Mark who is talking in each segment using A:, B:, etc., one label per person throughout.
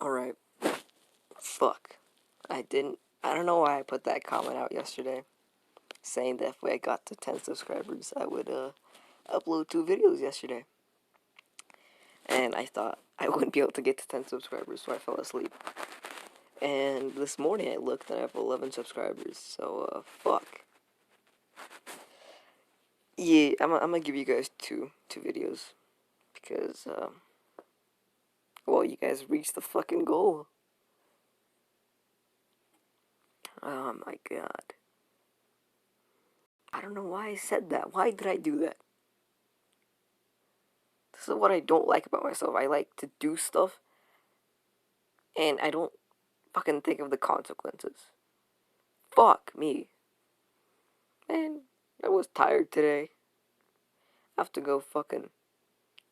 A: Alright. Fuck. I don't know why I put that comment out yesterday. Saying that if I got to 10 subscribers, I would, upload 2 videos yesterday. And I thought I wouldn't be able to get to 10 subscribers, so I fell asleep. And this morning I looked and I have 11 subscribers, so, fuck. Yeah, I'm gonna give you guys two videos. Because, well, you guys reached the fucking goal. Oh my god. I don't know why I said that. Why did I do that? This is what I don't like about myself. I like to do stuff, and I don't fucking think of the consequences. Fuck me. Man, I was tired today. I have to go fucking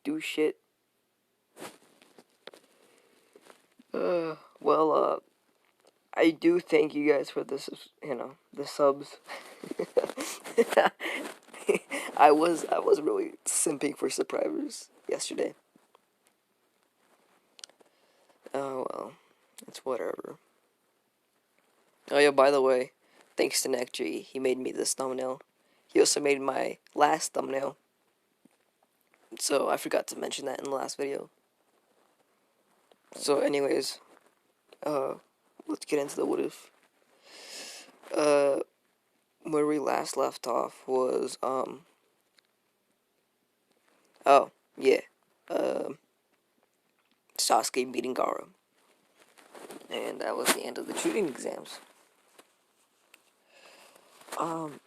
A: do shit. Well, I do thank you guys for this, the subs. I was really simping for subscribers yesterday. Oh well, it's whatever. Oh yeah, by the way, thanks to NeckG, he made me this thumbnail. He also made my last thumbnail. So I forgot to mention that in the last video. So anyways, uh, let's get into the what if. Uh, where we last left off was, oh, yeah, Sasuke beating Gaara. And that was the end of the shooting exams. Um,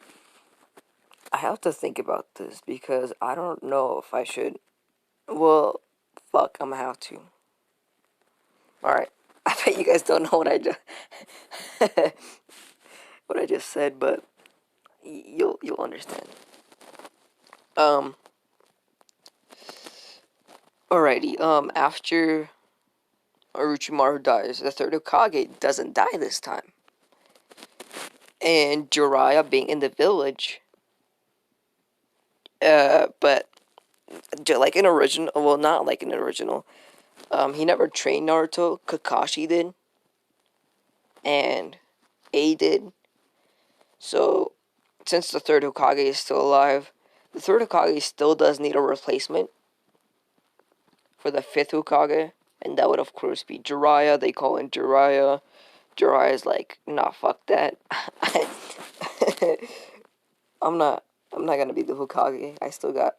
A: I have to think about this because I don't know if I should. Well, fuck, I'm gonna have to. Alright. I bet you guys don't know what I just what I just said, but you'll understand. Um Alrighty, after Orochimaru dies, the third Hokage doesn't die this time. And Jiraiya being in the village, but like an original, well, not like an original, he never trained Naruto, Kakashi did, and A did. So, since the third Hokage is still alive, the third Hokage still does need a replacement for the fifth Hokage, and that would of course be Jiraiya. They call him Jiraiya. Jiraiya's like, nah, fuck that. I'm not. I'm not gonna be the Hokage. I still got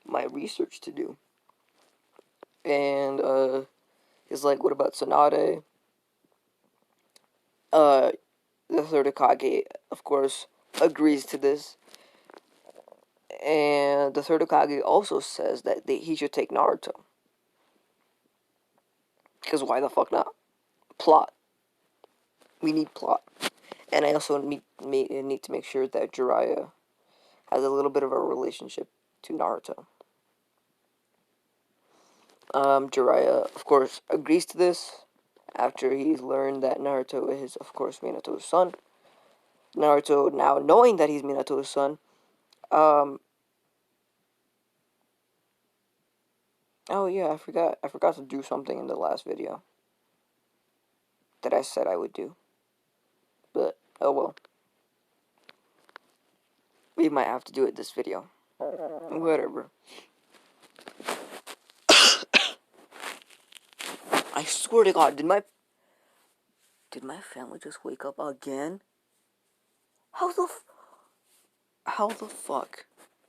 A: my research to do. And he's like, what about Tsunade? Uh, the third Hokage, of course, agrees to this. And the third Hokage also says that he should take Naruto. Because why the fuck not? Plot. We need plot. And I also need to make sure that Jiraiya has a little bit of a relationship to Naruto. Jiraiya, of course, agrees to this after he's learned that Naruto is, of course, Minato's son. Naruto, now knowing that he's Minato's son, oh yeah, I forgot to do something in the last video that I said I would do. But, oh well. We might have to do it this video. Whatever. I swear to God, did my family just wake up again? How the fuck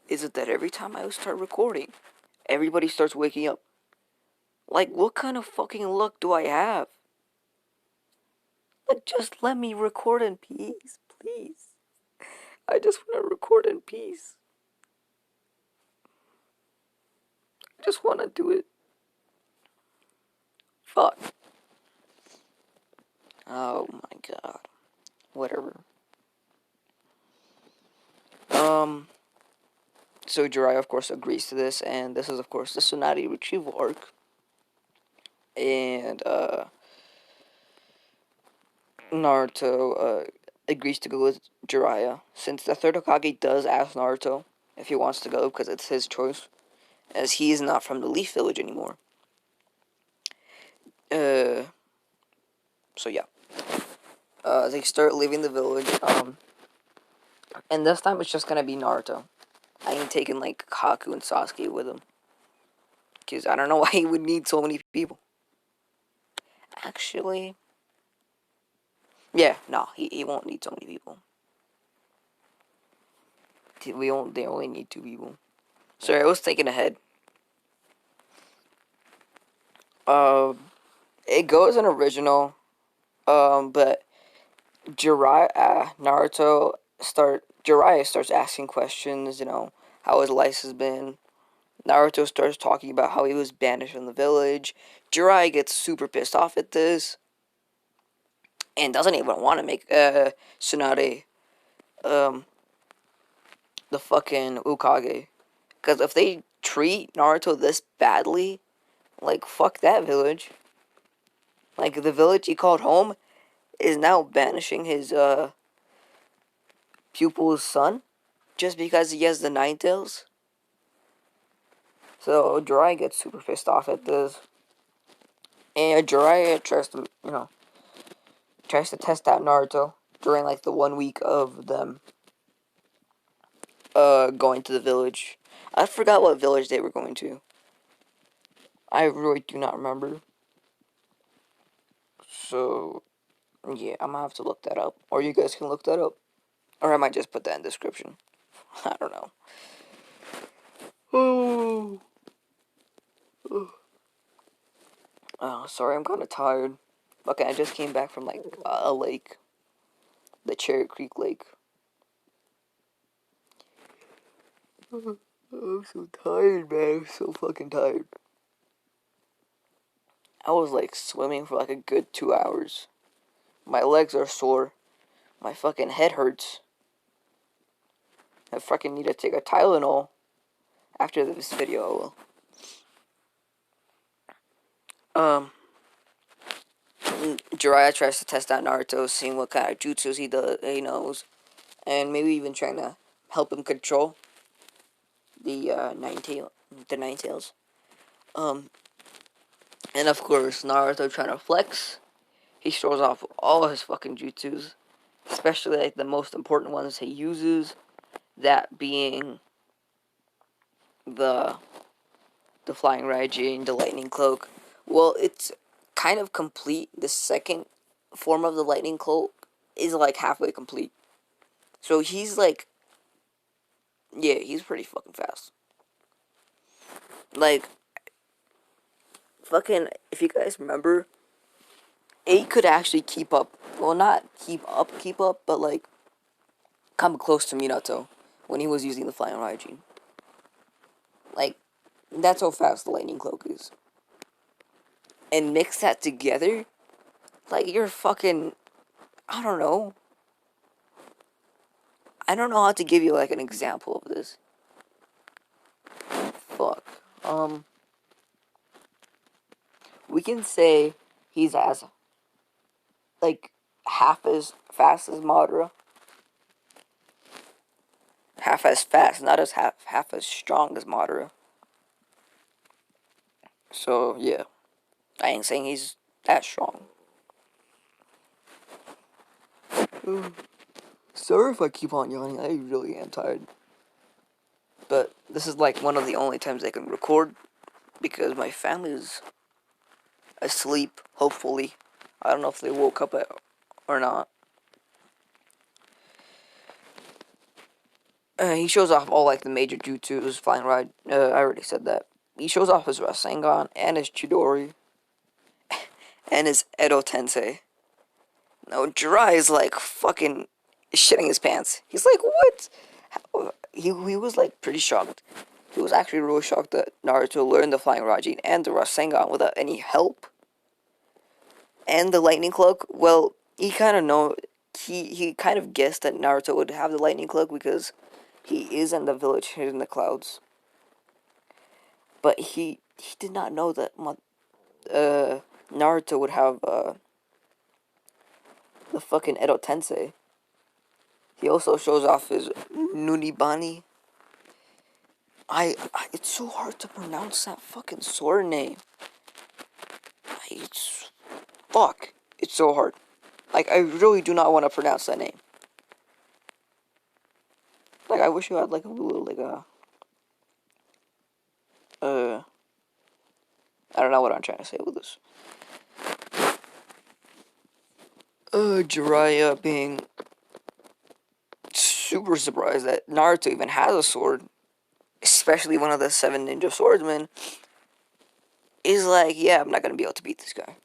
A: is it that every time I start recording, everybody starts waking up? Like, what kind of fucking luck do I have? Like, just let me record in peace, please. I just want to record in peace. I just want to do it. Fuck. Oh my god. Whatever. So Jiraiya, of course, agrees to this, and this is, of course, the Tsunade retrieval arc. And, Naruto, agrees to go with Jiraiya, since the third Hokage does ask Naruto if he wants to go, because it's his choice, as he is not from the Leaf Village anymore. So yeah, they start leaving the village. And this time it's just gonna be Naruto. I ain't taking like Haku and Sasuke with him, cause I don't know why he would need so many people. Actually, yeah, no, he won't need so many people. We won't. They only need 2 people. Sorry, I was thinking ahead. Uh, it goes in original. But Jiraiya starts asking questions. How his life has been. Naruto starts talking about how he was banished from the village. Jiraiya gets super pissed off at this and doesn't even want to make Tsunade um the fucking Ukage. Because if they treat Naruto this badly, like, fuck that village. Like, the village he called home is now banishing his pupil's son just because he has the Nine Tails. So Jiraiya gets super pissed off at this, and Jiraiya tries to test out Naruto during like the 1 week of them going to the village. I forgot what village they were going to. I really do not remember. So yeah, I'm gonna have to look that up, or you guys can look that up, or I might just put that in the description. I don't know. Oh, sorry, I'm kind of tired. Okay, I just came back from like a lake, the Cherry Creek Lake. I'm so tired, man. I'm so fucking tired. I was like swimming for like a good 2 hours. My legs are sore. My fucking head hurts. I fucking need to take a Tylenol after this video. Um, Jiraiya tries to test out Naruto, seeing what kind of jutsus he knows, and maybe even trying to help him control the nine tails. Um, and of course Naruto trying to flex. He shows off all his fucking jutsus, especially like the most important ones he uses. That being the flying Raijin, the lightning cloak. Well, it's kind of complete. The second form of the lightning cloak is like halfway complete. So he's like, yeah, he's pretty fucking fast. Like, fucking, if you guys remember, 8 could actually keep up. Well, not keep up, but like, come close to Minato when he was using the flying Raijin. Like, that's how fast the lightning cloak is. And mix that together, like, you're fucking, I don't know. I don't know how to give you like an example of this. Fuck. We can say he's as like half as fast as Madara. Half as fast, not as half as strong as Madara. So yeah, I ain't saying he's that strong. Sorry if I keep on yawning. I really am tired. But this is like one of the only times I can record because my family is asleep. Hopefully, I don't know if they woke up or not. He shows off all like the major jutsus, flying ride. I already said that. He shows off his Rasengan and his Chidori and his Edo Tensei. No, Jirai is like fucking shitting his pants. He's like, what? He was like pretty shocked. He was actually really shocked that Naruto learned the flying Raijin and the Rasengan without any help. And the lightning cloak. Well, he kind of know. He kind of guessed that Naruto would have the lightning cloak because he is in the village hidden in the clouds. But he did not know that Naruto would have the fucking Edo Tensei. He also shows off his Nunibani. It's so hard to pronounce that fucking sword name. It's fuck. It's so hard. Like, I really do not want to pronounce that name. Like, I wish you had, like, a little, like, uh, I don't know what I'm trying to say with this. Jiraiya being super surprised that Naruto even has a sword, especially one of the 7 ninja swordsmen, is like, yeah, I'm not gonna be able to beat this guy.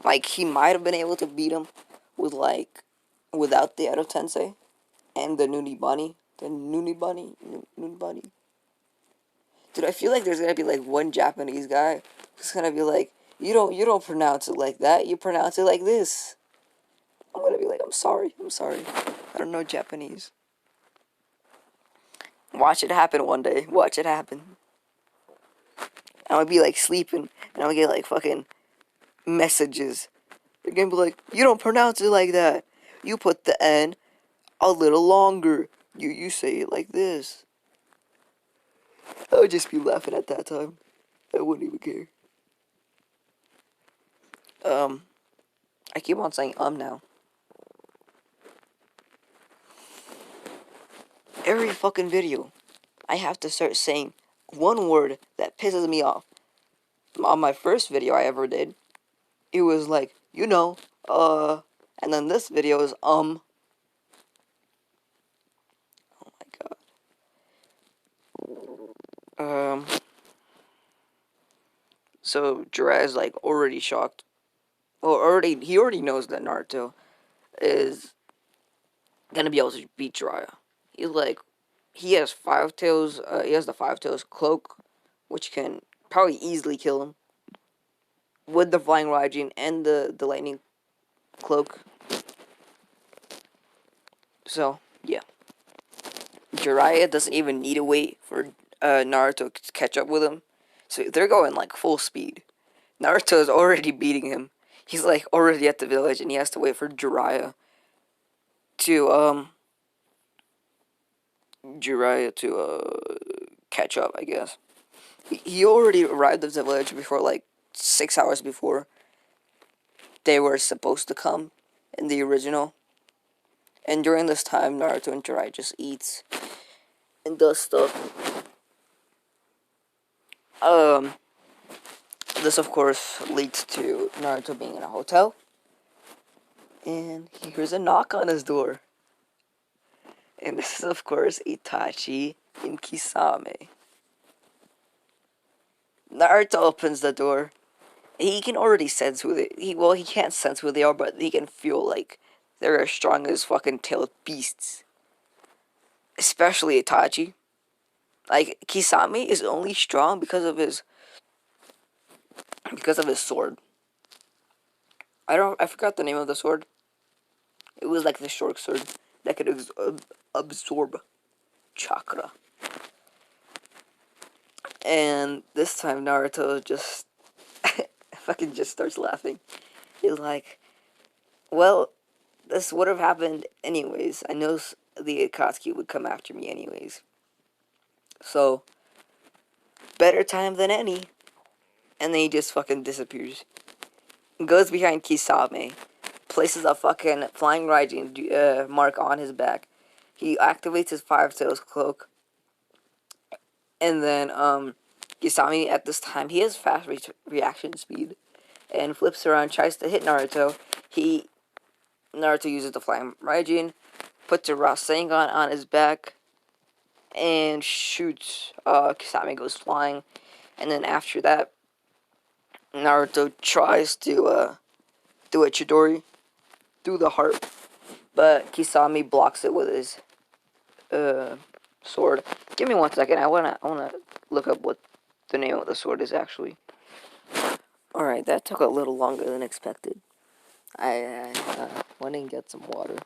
A: Like, he might have been able to beat him with, like, without the Edo Tensei and the Nuni Bunny. The Nuni Bunny? Nuni Bunny? Dude, I feel like there's gonna be, like, one Japanese guy who's gonna be like, you don't pronounce it like that, you pronounce it like this. I'm gonna be like, I'm sorry. I don't know Japanese. Watch it happen one day. Watch it happen. I'm gonna be, like, sleeping, and I'm gonna get, like, fucking messages. They're gonna be like, you don't pronounce it like that. You put the N a little longer. You say it like this. I would just be laughing at that time. I wouldn't even care. I keep on saying now. Every fucking video, I have to start saying one word that pisses me off. On my first video I ever did, it was like, and then this video is, Oh my god. So Jiraiya's, like, already shocked. Well, he already knows that Naruto is gonna be able to beat Jiraiya. He's like, he has 5 tails. He has the 5 tails cloak, which can probably easily kill him with the flying Raijin and the lightning cloak. So yeah, Jiraiya doesn't even need to wait for Naruto to catch up with him. So they're going, like, full speed. Naruto is already beating him. He's, like, already at the village, and he has to wait for to catch up, I guess. He already arrived at the village before, like, 6 hours before they were supposed to come in the original. And during this time, Naruto and Jiraiya just eats and does stuff. This, of course, leads to Naruto being in a hotel, and he hears a knock on his door. And this is, of course, Itachi and Kisame. Naruto opens the door. He can already sense who he can't sense who they are, but he can feel like they're as strong as fucking tailed beasts. Especially Itachi. Like, Kisame is only strong because of his sword. I forgot the name of the sword. It was like the short sword that could absorb chakra. And this time Naruto just fucking just starts laughing. He's like, well, this would have happened anyways. I know the Akatsuki would come after me anyways. So, better time than any. And then he just fucking disappears. Goes behind Kisame. Places a fucking flying Raijin mark on his back. He activates his 5 tails cloak. And then, Kisame, at this time, he has fast reaction speed. And flips around, tries to hit Naruto. Naruto uses the flying Raijin, puts a Rasengan on his back, and shoots. Kisame goes flying. And then after that, Naruto tries to do a Chidori through the heart, but Kisame blocks it with his sword. Give me 1 second. I wanna look up what the name of the sword is actually. All right, that took a little longer than expected. I went and get some water.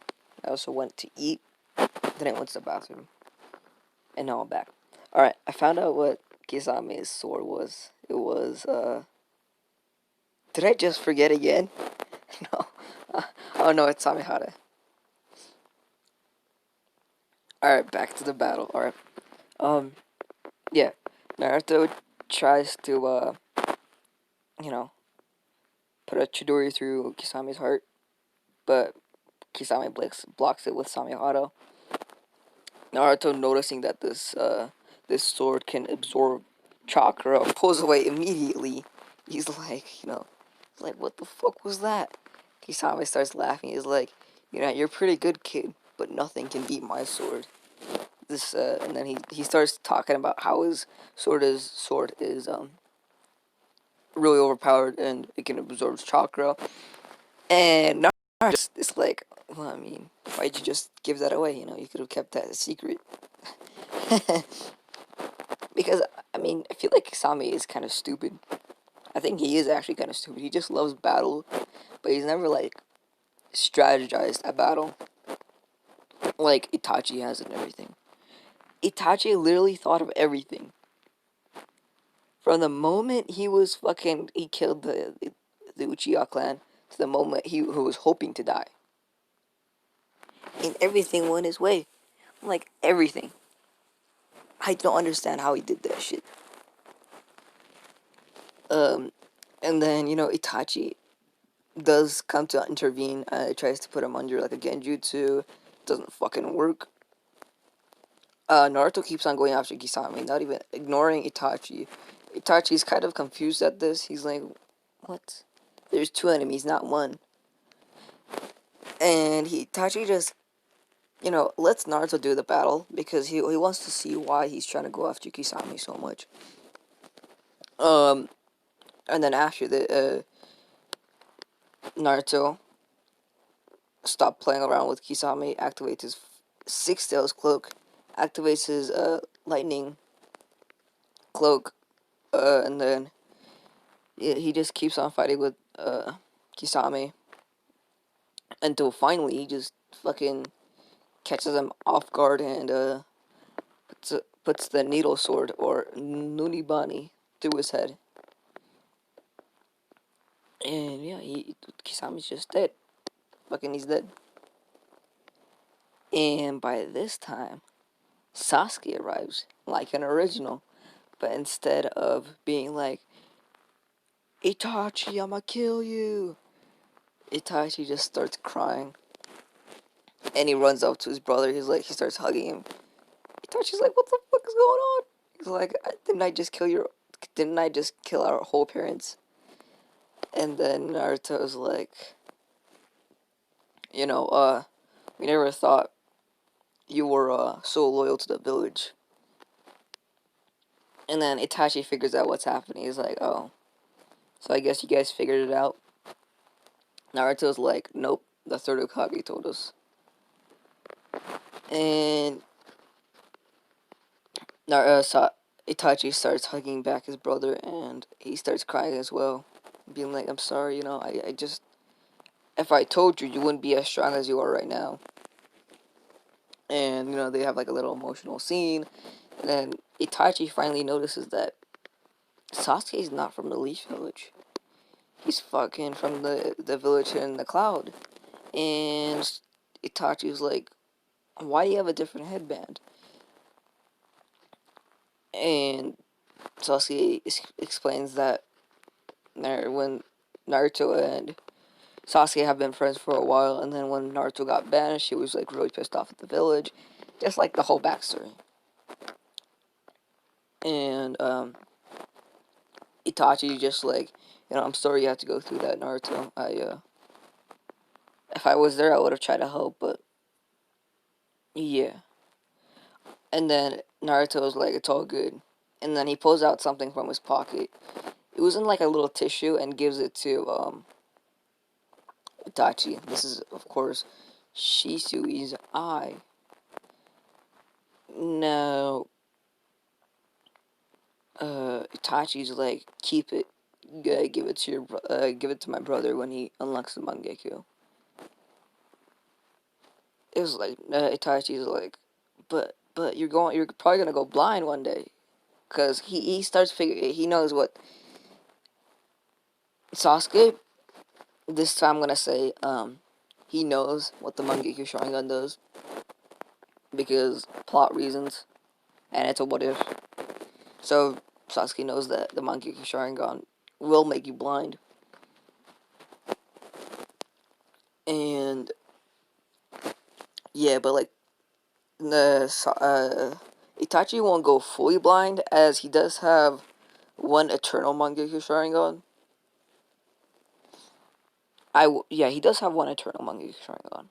A: I also went to eat. Then I went to the bathroom, and now I'm back. All right, I found out what Kisame's sword was. It was Did I just forget again? No. Oh no, it's Samehara. Alright, back to the battle. Alright. Yeah. Naruto tries to, you know, put a Chidori through Kisame's heart, but Kisame blocks it with Samehado. Naruto, noticing that this sword can absorb chakra, pulls away immediately. He's like, what the fuck was that? Kisame starts laughing. He's like, you're a pretty good kid, but nothing can beat my sword. And then he starts talking about how his sword is really overpowered and it can absorb chakra. And Naruto just is like, well, I mean, why'd you just give that away? You could have kept that a secret. Because, I mean, I feel like Kisame is kind of stupid. I think he is actually kind of stupid. He just loves battle, but he's never, like, strategized a battle like Itachi has and everything. Itachi literally thought of everything. From the moment he killed the Uchiha clan to the moment who was hoping to die. And everything went his way. Like, everything. I don't understand how he did that shit. And then, Itachi does come to intervene. Tries to put him under, like, a genjutsu. Doesn't fucking work. Naruto keeps on going after Kisame, not even ignoring Itachi. Itachi's kind of confused at this. He's like, what? There's two enemies, not one. And Itachi just, lets Naruto do the battle because he wants to see why he's trying to go after Kisame so much. And then after Naruto stopped playing around with Kisame, activates his Six Tails cloak, activates his lightning cloak, and then he just keeps on fighting with Kisame until finally he just fucking catches him off guard and puts the needle sword or Nunibani through his head. And yeah, Kisame's just dead. Fucking he's dead. And by this time, Sasuke arrives like an original. But instead of being like, Itachi, I'ma kill you, Itachi just starts crying. And he runs up to his brother. He starts hugging him. Itachi's like, what the fuck is going on? He's like, didn't I just kill our whole parents? And then Naruto's like, we never thought you were so loyal to the village. And then Itachi figures out what's happening. He's like, oh, so I guess you guys figured it out. Naruto's like, nope, the third Hokage told us. And Itachi starts hugging back his brother, and he starts crying as well, being like, I'm sorry, I just, if I told you, you wouldn't be as strong as you are right now. And, they have like a little emotional scene, and then Itachi finally notices that Sasuke is not from the Leaf Village. He's fucking from the village in the cloud. And Itachi's like, why do you have a different headband? And Sasuke explains that when Naruto and Sasuke have been friends for a while, and then when Naruto got banished, he was like really pissed off at the village, just like the whole backstory. And Itachi just like, I'm sorry you had to go through that, Naruto. If I was there, I would have tried to help, but yeah. And then Naruto was like, it's all good. And then he pulls out something from his pocket. It was in like a little tissue and gives it to Itachi. This is, of course, Shisui's eye. Now, Itachi's like, keep it. Give it to give it to my brother when he unlocks the Mangekyo. It was like, Itachi's like, but you're probably gonna go blind one day. Cause he starts figuring, he knows what Sasuke, this time I'm gonna say, he knows what the Mangekyo Sharingan does. Because plot reasons. And it's a what if. So Sasuke knows that the Mangekyo Sharingan will make you blind. And yeah, but like the Itachi won't go fully blind, as he does have one eternal Mangekyo Sharingan. Yeah, he does have one eternal Mangekyo Sharingan,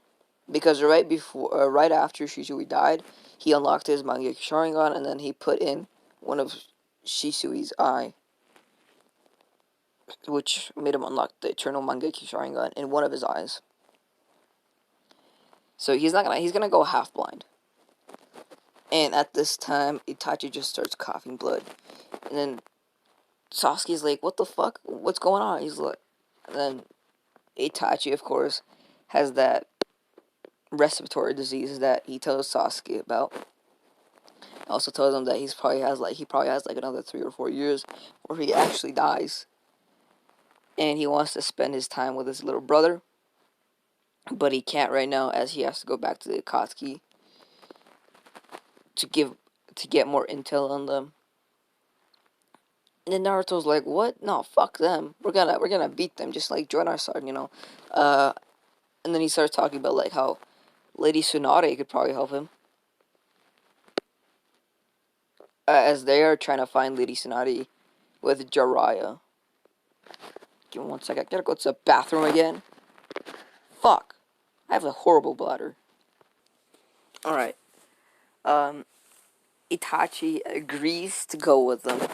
A: because right after Shisui died, he unlocked his Mangekyo Sharingan, and then he put in one of Shisui's eye, which made him unlock the eternal Mangekyo Sharingan in one of his eyes. So he's gonna go half blind. And at this time, Itachi just starts coughing blood, and then Sasuke's like, "What the fuck? What's going on?" He's like, and then Itachi, of course, has that respiratory disease that he tells Sasuke about. Also tells him that he probably has like another 3 or 4 years before he actually dies, and he wants to spend his time with his little brother, but he can't right now, as he has to go back to the Akatsuki to get more intel on them. And then Naruto's like, "What? No, fuck them. We're gonna beat them. Just like join our side, you know." And then he starts talking about like how Lady Tsunade could probably help him, as they are trying to find Lady Tsunade with Jiraiya. Give me 1 second. I gotta go to the bathroom again. Fuck. I have a horrible bladder. Alright. Um, Itachi agrees to go with them.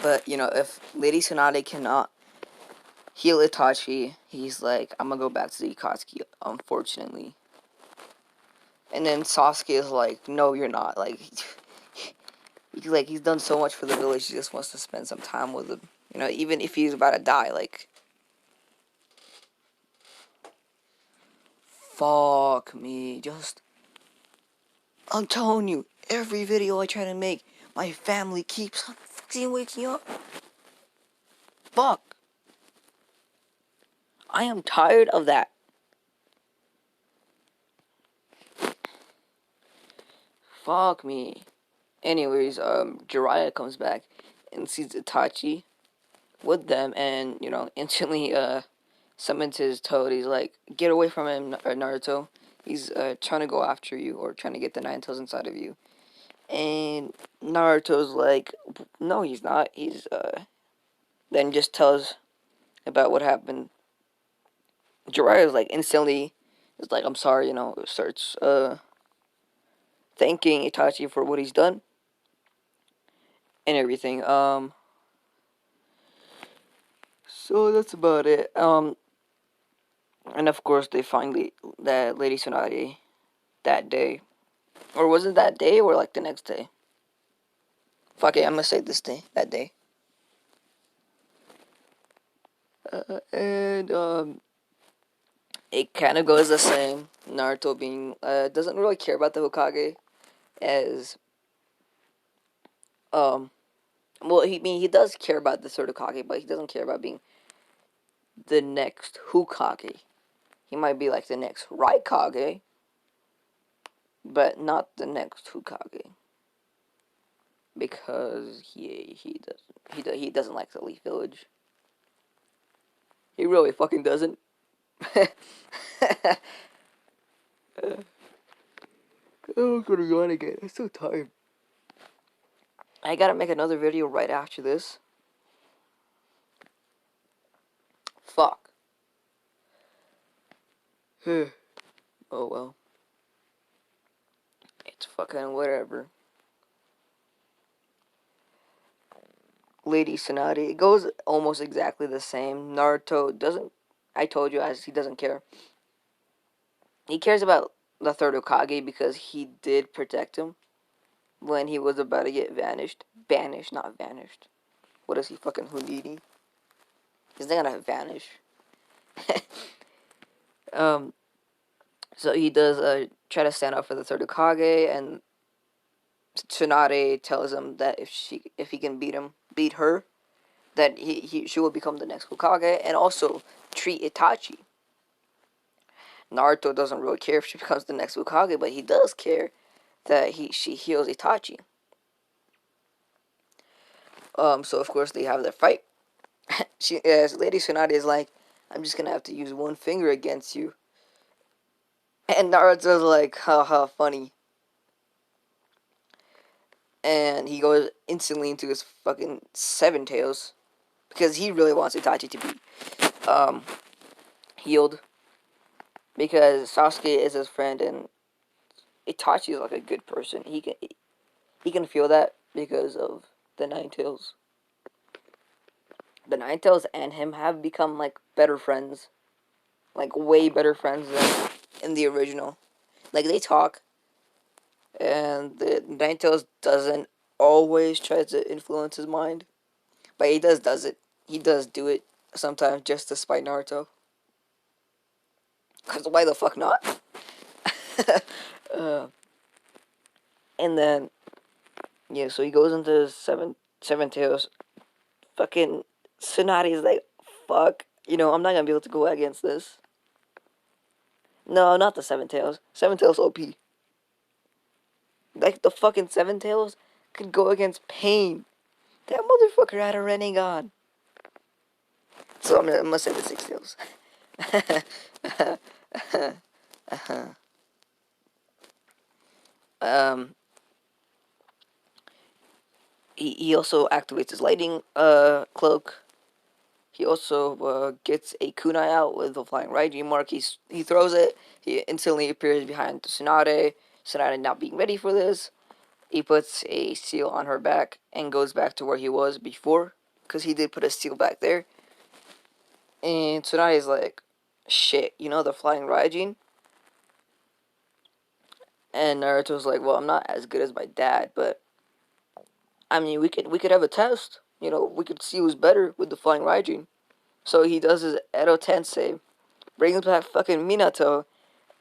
A: But, you know, if Lady Tsunade cannot heal Itachi, he's like, I'm gonna go back to the Akatsuki, unfortunately. And then Sasuke is like, no, you're not. Like, he's done so much for the village, he just wants to spend some time with them. You know, even if he's about to die, like, fuck me. I'm telling you, every video I try to make, my family keeps on fucking waking up. Fuck. I am tired of that. Fuck me. Anyways, Jiraiya comes back and sees Itachi with them, and, you know, instantly, summons his toad. He's like, get away from him, Naruto. He's, trying to go after you, or trying to get the Nine Tails inside of you. And Naruto's like, no, he's not. He's, then just tells about what happened. Jiraiya's like, instantly, is like, I'm sorry, you know, starts, thanking Itachi for what he's done. And everything, so that's about it, and of course, they find that Lady Tsunade that day. Or was it that day, or like the next day? Fuck it, I'm gonna say this day. That day. And, it kind of goes the same. Naruto doesn't really care about the Hokage, as, well, he does care about the third Hokage, but he doesn't care about being the next Hokage. He might be like the next Raikage, but not the next Hokage, because he doesn't like the Leaf Village. He really fucking doesn't. I'm gonna yawn again. I'm so tired. I gotta make another video right after this. Fuck. Oh well. It's fucking whatever. Lady Tsunade. It goes almost exactly the same. Naruto doesn't. I told you, as he doesn't care. He cares about the third Hokage because he did protect him when he was about to get vanished. Banished, not vanished. What is he, fucking Houdini? He's not gonna vanish. So he does try to stand up for the third Hokage, and Tsunade tells him that if he can beat her, that she will become the next Hokage, and also treat Itachi. Naruto doesn't really care if she becomes the next Hokage, but he does care that she heals Itachi. So of course they have their fight. Lady Tsunade is like, I'm just gonna have to use one finger against you. And Naruto's like, haha, funny. And he goes instantly into his fucking Seven Tails. Because he really wants Itachi to be healed. Because Sasuke is his friend and Itachi is like a good person. He can feel that because of the Nine Tails. The Nine Tails and him have become like better friends. Like way better friends than in the original. Like they talk, and the Nine Tails doesn't always try to influence his mind, but he does it. He does do it sometimes just to spite Naruto. Cause why the fuck not? uh, and then yeah, so he goes into Seven Tails. Fucking Tsunade like, fuck. I'm not gonna be able to go against this. No, not the Seven Tails. Seven Tails OP. Like the fucking Seven Tails could go against Pain. That motherfucker had a Renegon. So I'm gonna say the Six Tails. um, he also activates his lightning cloak. He also gets a kunai out with the flying Raijin mark. He throws it. He instantly appears behind Tsunade. Tsunade not being ready for this. He puts a seal on her back and goes back to where he was before. Because he did put a seal back there. And Tsunade is like, shit, the flying Raijin? And Naruto's like, well, I'm not as good as my dad, but I mean, we could have a test. We could see who's better with the flying Raijin. So he does his Edo Tensei, brings back fucking Minato,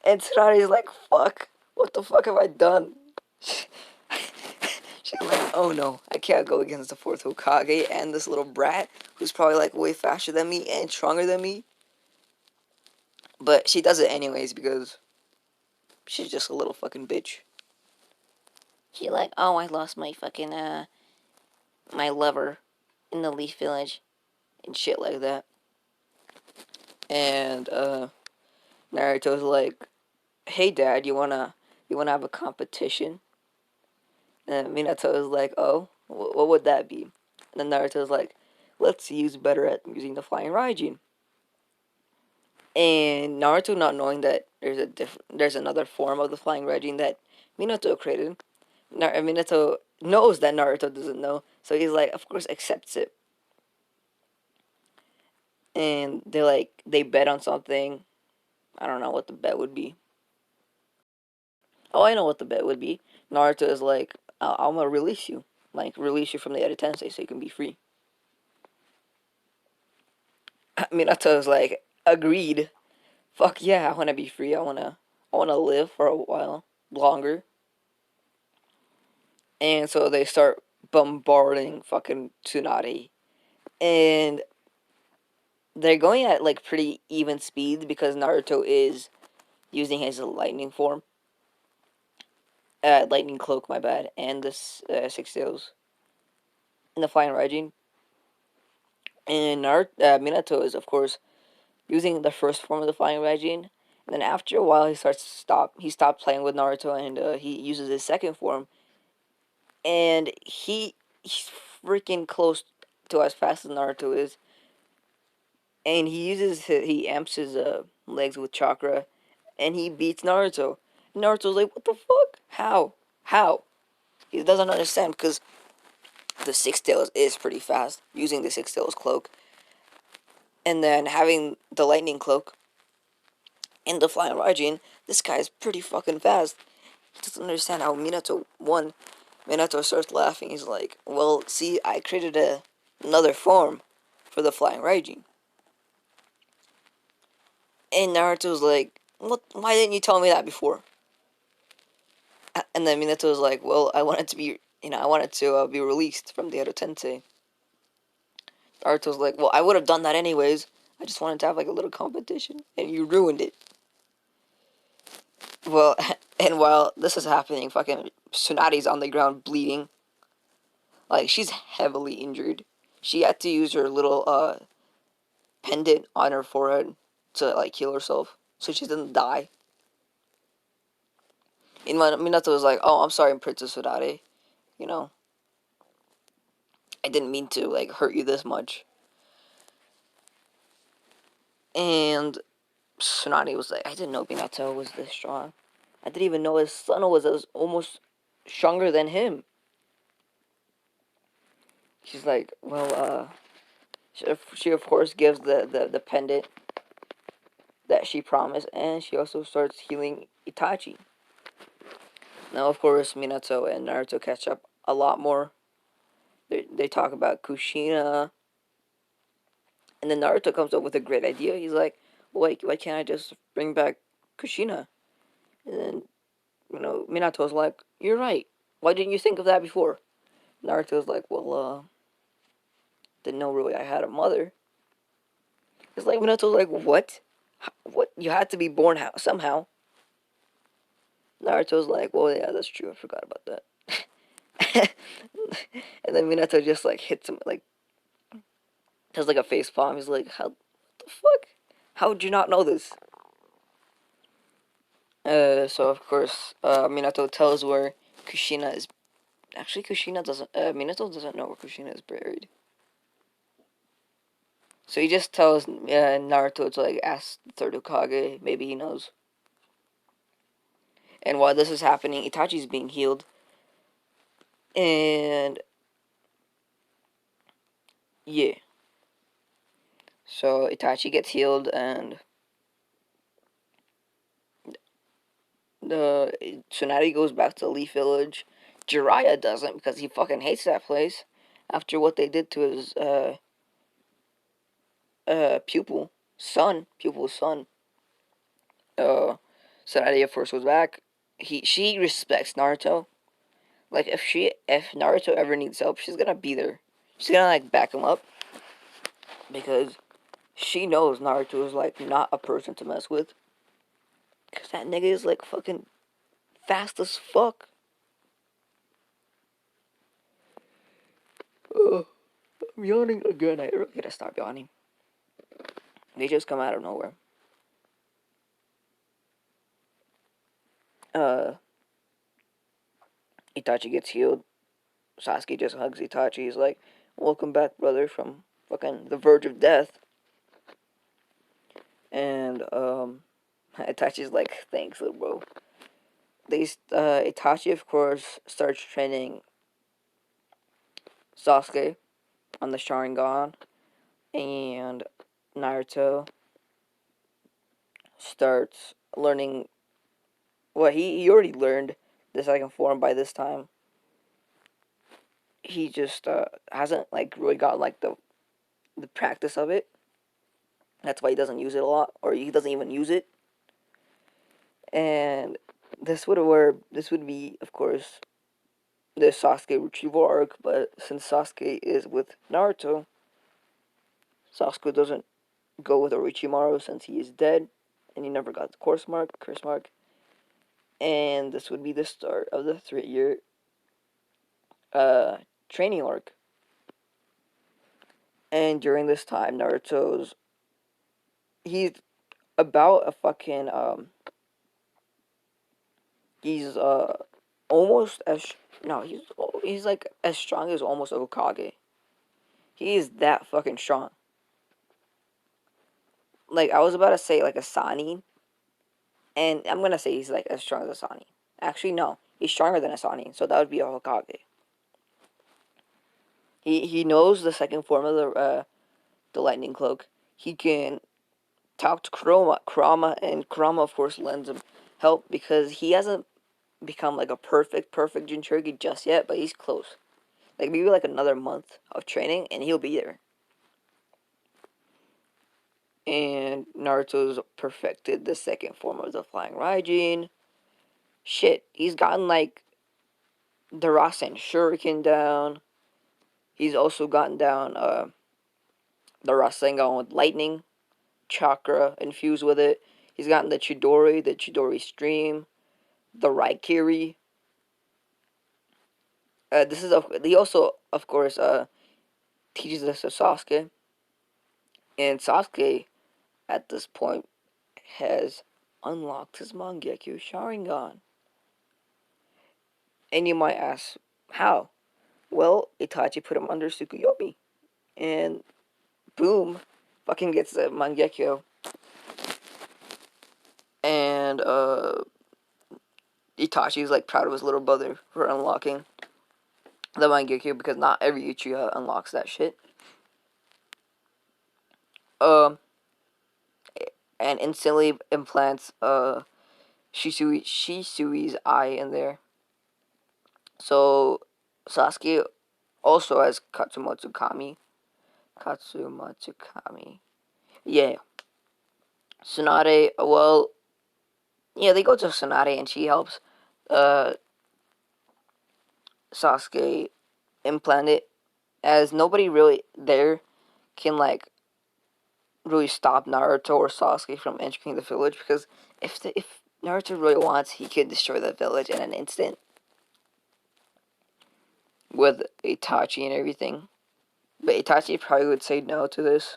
A: and Tsunade's like, fuck, what the fuck have I done? She's like, oh no, I can't go against the fourth Hokage and this little brat who's probably like way faster than me and stronger than me. But she does it anyways because she's just a little fucking bitch. She like, oh, I lost my fucking my lover in the Leaf Village and shit like that. And Naruto's like, hey dad, you wanna have a competition? And Minato is like, oh, what would that be? And then Naruto's like, let's see who's better at using the flying Raijin. And Naruto, not knowing that there's another form of the flying Raijin that Minato created, Minato knows that Naruto doesn't know, so he's like, of course, accepts it. And they bet on something. I don't know what the bet would be. Oh, I know what the bet would be. Naruto is like, I'm gonna release you. Like, release you from the Edo Tensei so you can be free. Minato is like, agreed. Fuck yeah, I wanna be free. I wanna live for a while longer. And so they start bombarding fucking Tsunade. And they're going at like pretty even speed because Naruto is using his lightning form. Lightning cloak, my bad, and this Six Tails and the flying Raijin. And Minato is of course using the first form of the flying Raijin. And then after a while, he stopped playing with Naruto, and he uses his second form, and he's freaking close to as fast as Naruto is. And he amps his legs with chakra, and he beats Naruto. Naruto's like, what the fuck? How? He doesn't understand because the Six Tails is pretty fast using the Six Tails cloak, and then having the lightning cloak and the flying Raijin. This guy's pretty fucking fast. He doesn't understand how Minato won. Minato starts laughing. He's like, well, see, I created another form for the flying Raijin. And Naruto's like, what? Why didn't you tell me that before? And then Minato's like, well, I wanted to be released from the Edo Tensei. Naruto's like, well, I would have done that anyways. I just wanted to have like a little competition, and you ruined it. Well, and while this is happening, fucking Tsunade's on the ground bleeding. Like, she's heavily injured. She had to use her little pendant on her forehead to like heal herself so she doesn't die. And Minato was like, "Oh, I'm sorry, Princess Urare. You know, I didn't mean to like hurt you this much." And Tsunade was like, "I didn't know Minato was this strong. I didn't even know his son was almost stronger than him." She's like, "Well, she of course gives the pendant that she promised, and she also starts healing Itachi. Now, of course, Minato and Naruto catch up a lot more. They talk about Kushina, and then Naruto comes up with a great idea. He's like, why can't I just bring back Kushina?" And then, Minato's like, "You're right. Why didn't you think of that before?" Naruto's like, "Well, didn't know really I had a mother." It's like Minato's like, "What? What? You had to be born somehow." Naruto's like, "Well, yeah, that's true. I forgot about that." And then Minato just like hits him, like does like a face palm. He's like, "How? What the fuck? How would you not know this?" So of course, Minato tells where Kushina is. Actually, Kushina doesn't. Minato doesn't know where Kushina is buried. So he just tells Naruto to like ask the third Hokage. Maybe he knows. And while this is happening, Itachi's being healed, and yeah. So Itachi gets healed, and the Tsunade goes back to Leaf Village. Jiraiya doesn't because he fucking hates that place after what they did to his pupil's son. Uh, Tsunade of course goes back. She respects Naruto. Like if Naruto ever needs help, she's gonna be there. She's gonna like back him up because she knows Naruto is like not a person to mess with. Cause that nigga is like fucking fast as fuck. Ugh, I'm yawning again. I really gotta stop yawning. They just come out of nowhere. Uh, Itachi gets healed. Sasuke just hugs Itachi. He's like, "Welcome back, brother, from fucking the verge of death." And Itachi's like, "Thanks, little bro." Itachi, of course, starts training Sasuke on the Sharingan, and Naruto starts learning. Well, he already learned the second form by this time. He just hasn't like really got like the practice of it. That's why he doesn't use it a lot, or he doesn't even use it. And this would be, of course, the Sasuke retrieval arc. But since Sasuke is with Naruto, Sasuke doesn't go with Orochimaru since he is dead, and he never got the curse mark. And this would be the start of the 3 year uh, training arc. And during this time, he's about a fucking he's almost as no he's like as strong as almost a Hokage. He is that fucking strong. Like I was about to say like a Sani, and I'm gonna say he's like as strong as a Sani. Actually, no, he's stronger than a Sani, so that would be a Hokage. He knows the second form of the lightning cloak. He can talk to Kurama, and Kurama of course lends him help because he hasn't become like a perfect Jinchuriki just yet, but he's close. Like maybe like another month of training, and he'll be there. And Naruto's perfected the second form of the Flying Raijin. Shit, he's gotten like the Rasen Shuriken down. He's also gotten down the Rasengan with lightning, chakra infused with it. He's gotten the Chidori Stream, the Raikiri. He also, of course, teaches this to Sasuke. And Sasuke, at this point, has unlocked his Mangekyo Sharingan. And you might ask, how? Well, Itachi put him under Tsukuyomi. And boom, fucking gets the Mangekyo. And Itachi's like proud of his little brother for unlocking the Mangekyo because not every Uchiha unlocks that shit. Um, and instantly implants Shisui's eye in there. So Sasuke also has Katsumatsu Kami. Katsumatsu Kami. Yeah. Tsunade, well, yeah, they go to Tsunade and she helps uh Sasuke implant it, as nobody really there can like really stop Naruto or Sasuke from entering the village, because if Naruto really wants, he could destroy the village in an instant with Itachi and everything. But Itachi probably would say no to this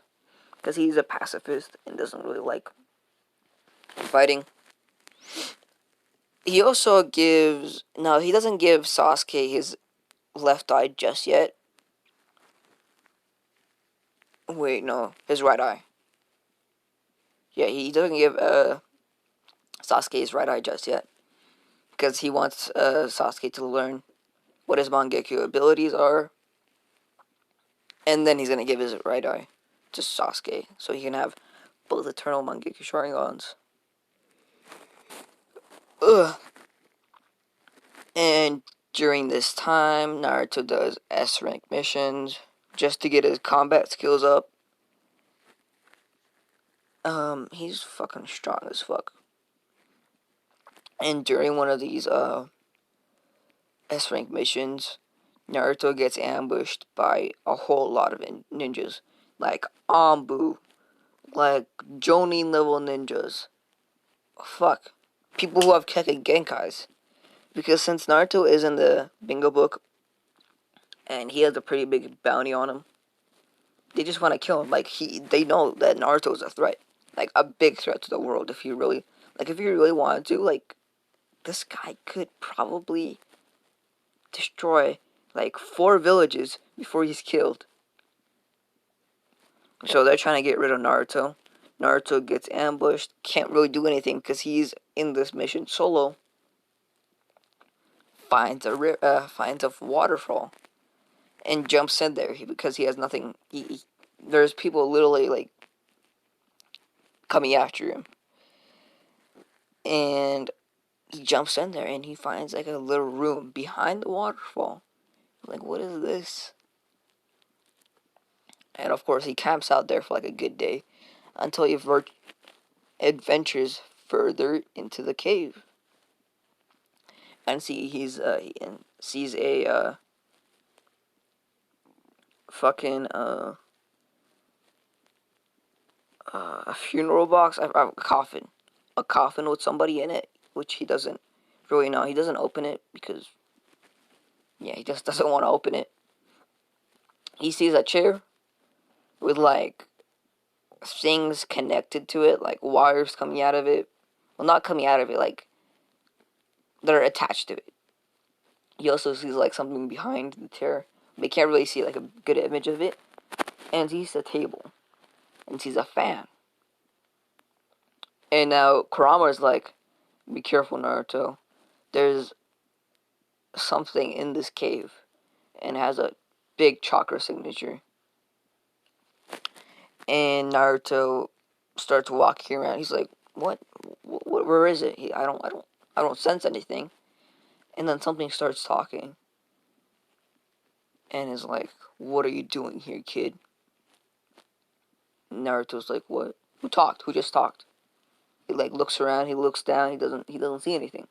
A: because he's a pacifist and doesn't really like fighting. He also gives, no, he doesn't give Sasuke his left eye just yet. Wait, no, his right eye. Yeah, he doesn't give Sasuke his right eye just yet because he wants Sasuke to learn what his Mangekyo abilities are, and then he's gonna give his right eye to Sasuke so he can have both eternal Mangekyo Sharingans. Ugh. And during this time, Naruto does S rank missions just to get his combat skills up. He's fucking strong as fuck. And during one of these S rank missions, Naruto gets ambushed by a whole lot of ninjas, like Ambu, like Jonin level ninjas. Fuck, people who have Keka Genkais. Because since Naruto is in the bingo book and he has a pretty big bounty on him, they just want to kill him. Like they know that Naruto is a threat, like a big threat to the world. If you really wanted to, like, this guy could probably destroy like 4 villages before he's killed. So they're trying to get rid of Naruto. Naruto gets ambushed, can't really do anything because he's in this mission solo. Finds a waterfall and jumps in there because he has nothing. There's people literally like coming after him, and he jumps in there and he finds like a little room behind the waterfall. Like, what is this? And of course, he camps out there for like a good day until he adventures further into the cave and sees a fucking a funeral box, a coffin with somebody in it, which he doesn't really know. He doesn't open it because, yeah, he just doesn't want to open it. He sees a chair with like things connected to it, like wires coming out of it. Well, not coming out of it, like that are attached to it. He also sees like something behind the chair, but he can't really see like a good image of it. And he sees a table and sees a fan. And now Kurama's like, "Be careful, Naruto. There's something in this cave, and has a big chakra signature." And Naruto starts walking around. He's like, "What? Where is it? I don't sense anything." And then something starts talking, and is like, "What are you doing here, kid?" And Naruto's like, "What? Who talked? Who just talked?" He like looks around. He looks down. He doesn't see anything.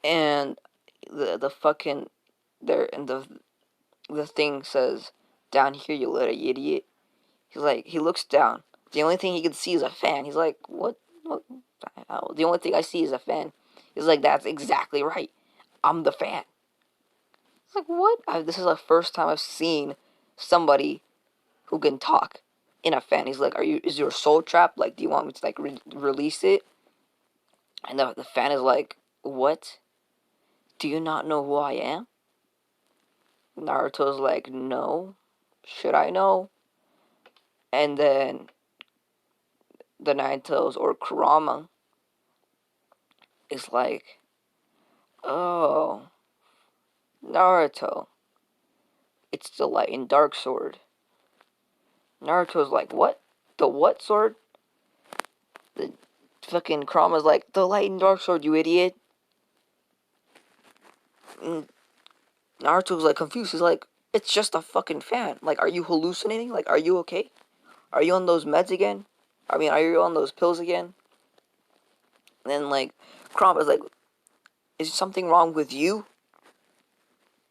A: And the fucking there and the thing says, "Down here, you little idiot." He's like, he looks down. The only thing he can see is a fan. He's like, what the hell? The only thing I see is a fan. He's like, that's exactly right. I'm the fan. It's like, what? This is the first time I've seen somebody who can talk. in a fan. He's like, is your soul trapped? Like, do you want me to like release it? And the fan is like, what? Do you not know who I am? Naruto's like, no. Should I know? And then the Nine Tails or Kurama is like, oh, Naruto, it's the light and dark sword. Naruto's like, what? The what sword? The fucking Kurama's like, the light and dark sword, you idiot. And Naruto's like confused. He's like, it's just a fucking fan. Like, are you hallucinating? Like, are you okay? Are you on those meds again? I mean, are you on those pills again? And then, like, Kurama's like, is something wrong with you?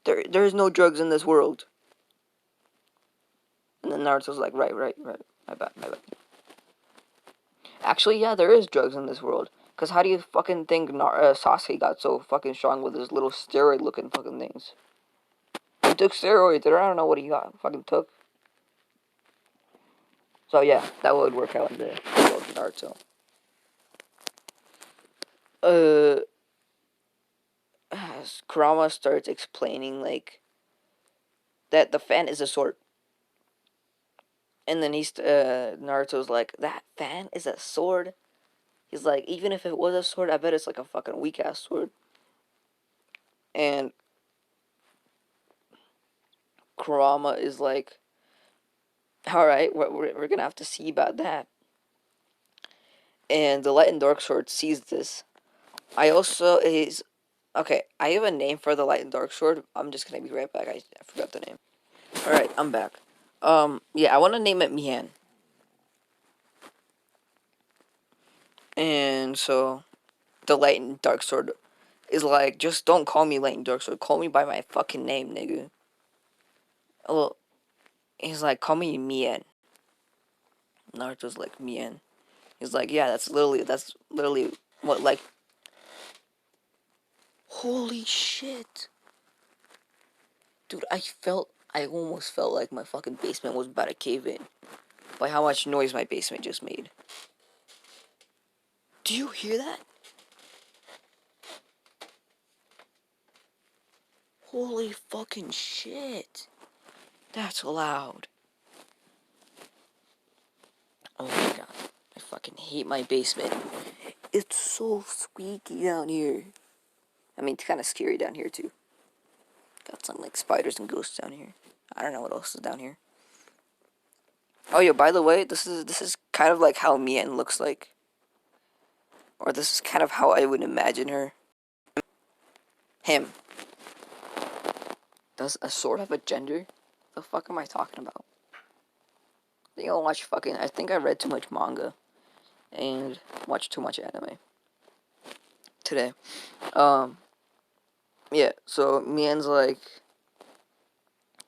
A: There's no drugs in this world. And then Naruto's like, right. My bad. Actually, yeah, there is drugs in this world. Because how do you fucking think Sasuke got so fucking strong with his little steroid-looking fucking things? He took steroids, or I don't know what he got, fucking took. So yeah, that would work out in the world of Naruto. As Kurama starts explaining, like, that the fan is a sword. And then Naruto's like, that fan is a sword? He's like, even if it was a sword, I bet it's like a fucking weak ass sword. And Kurama is like, alright, we're gonna have to see about that. And the Light and Dark Sword sees this. Okay, I have a name for the Light and Dark Sword. I'm just gonna be right back. I forgot the name. Alright, I'm back. Yeah, I wanna name it Mian. And so the Light and Dark Sword is like, just don't call me Light and Dark Sword. Call me by my fucking name, nigga. Well, he's like, call me Mien. Naruto's like, Mien. He's like, yeah, that's literally what, like, holy shit. Dude, I almost felt like my fucking basement was about to cave in. By how much noise my basement just made. Do you hear that? Holy fucking shit. That's loud. Oh my god. I fucking hate my basement. It's so squeaky down here. I mean, it's kind of scary down here, too. Got some, like, spiders and ghosts down here. I don't know what else is down here. Oh, yeah, by the way, this is kind of like how Mien looks like. Or this is kind of how I would imagine her. Him. Does a sword have a gender? The fuck am I talking about? I think I read too much manga. And watched too much anime. Today. Um, yeah, so Mien's like,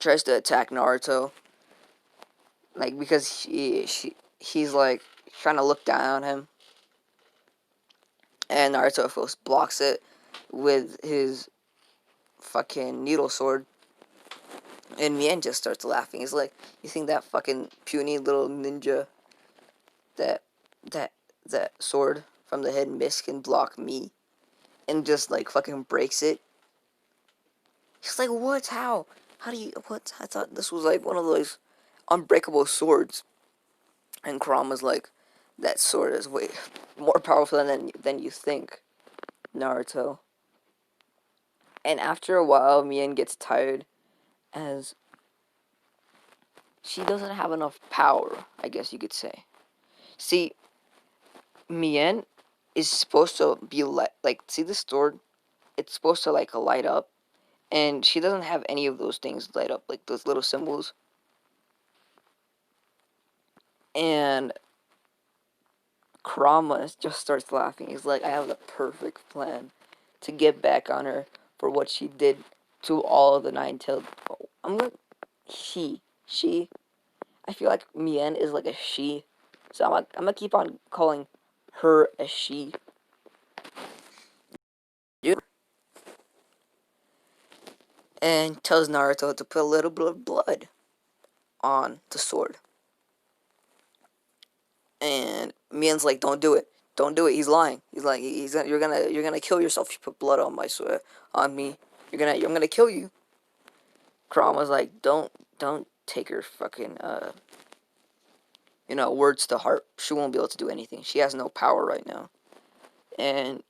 A: tries to attack Naruto. Like, because he's like, trying to look down on him. And Naruto first blocks it with his fucking needle sword. And Mien just starts laughing. He's like, you think that fucking puny little ninja, that that that sword from the hidden mist can block me? And just like fucking breaks it. He's like, what? How? How do you, what? I thought this was like one of those unbreakable swords. And Kurama's like, that sword is way more powerful than you think, Naruto. And after a while, Mien gets tired, as she doesn't have enough power, I guess you could say. See, Mien is supposed to be like, see the sword? It's supposed to like light up, and she doesn't have any of those things light up, like those little symbols. And Kurama just starts laughing. He's like, I have the perfect plan to get back on her for what she did to all of the nine-tailed. Oh, she. I feel like Mien is like a she, so I'm gonna keep on calling her a she. And tells Naruto to put a little bit of blood on the sword. And Mien's like, don't do it. Don't do it. He's lying. He's like, you're gonna kill yourself if you put blood on my sweat on me. I'm gonna kill you. Kurama's like, don't take her fucking words to heart. She won't be able to do anything. She has no power right now. And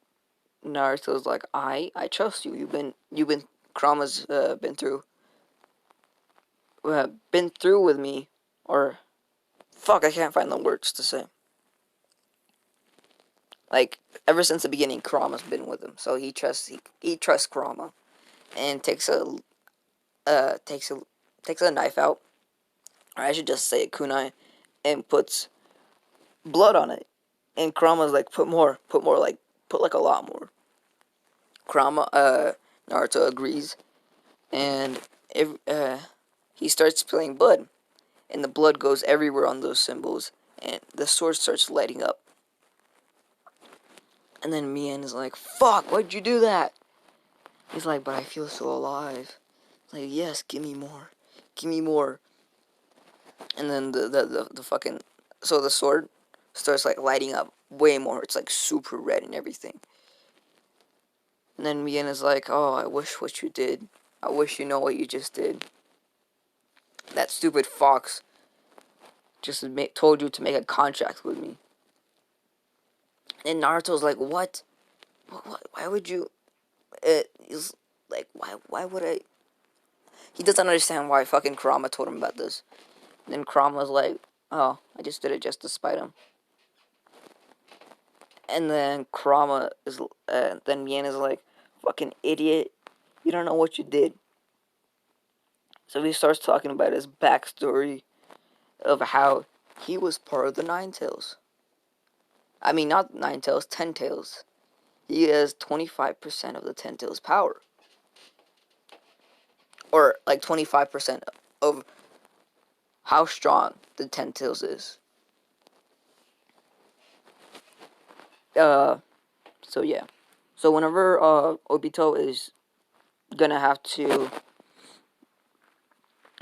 A: Naruto's like, I trust you. You've been Kurama's been through with me, or fuck, I can't find the words to say. Like, ever since the beginning, Kurama's been with him, so he trusts Kurama, and takes a knife out, or I should just say a kunai, and puts blood on it. And Kurama's like, put like a lot more. Kurama, Naruto agrees, and he starts spilling blood, and the blood goes everywhere on those symbols, and the sword starts lighting up. And then Mien is like, fuck, why'd you do that? He's like, but I feel so alive. Like, yes, give me more. Give me more. And then the fucking... So the sword starts, like, lighting up way more. It's, like, super red and everything. And then Mien is like, oh, I wish what you did. I wish you know what you just did. That stupid fox just told you to make a contract with me. And Naruto's like, what? Why would you... He's like, why would I... He doesn't understand why fucking Kurama told him about this. And then Kurama's like, oh, I just did it just to spite him. And then then Mien is like, fucking idiot, you don't know what you did. So he starts talking about his backstory of how he was part of the Nine Tails. I mean, not Nine Tails, Ten Tails. He has 25% of the Ten Tails power. Or, like, 25% of how strong the Ten Tails is. So yeah. So whenever, Obito is gonna have to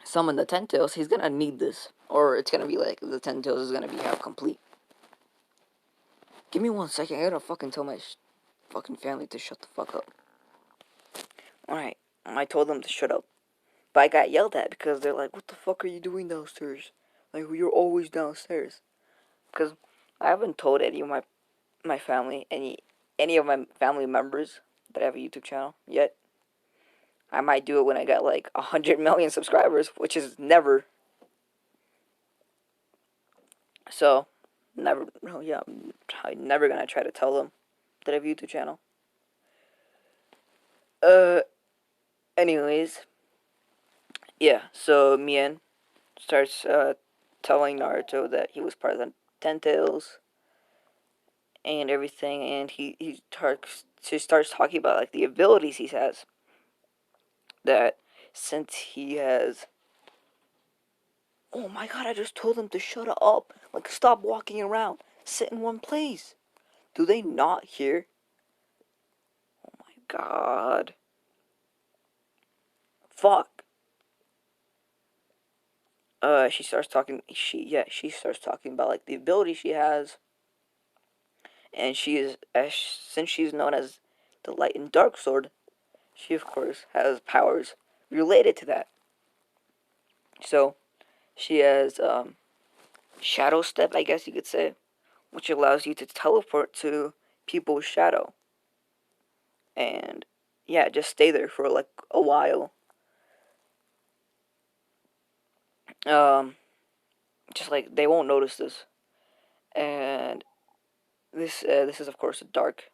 A: summon the Ten Tails, he's gonna need this. Or it's gonna be like, the Ten Tails is gonna be half complete. Give me 1 second, I gotta fucking tell my fucking family to shut the fuck up. Alright, I told them to shut up. But I got yelled at because they're like, what the fuck are you doing downstairs? Like, you're always downstairs. Because I haven't told any of my family, any of my family members that I have a YouTube channel yet. I might do it when I got like 100 million subscribers, which is never. So, never. Oh yeah, I'm never gonna try to tell them that I have a YouTube channel. Anyways, yeah. So Mien starts telling Naruto that he was part of the Ten Tails and everything, and he starts talking about like the abilities he has. That since he has... Oh my god, I just told them to shut up. Like, stop walking around. Sit in one place. Do they not hear? Oh my god. Fuck. She starts talking... She starts talking about, like, the ability she has. And she is... since she's known as the Light and Dark Sword, she, of course, has powers related to that. So, she has, Shadow Step, I guess you could say, which allows you to teleport to people's shadow. And yeah, just stay there for like a while. Just like they won't notice this. And this is of course a dark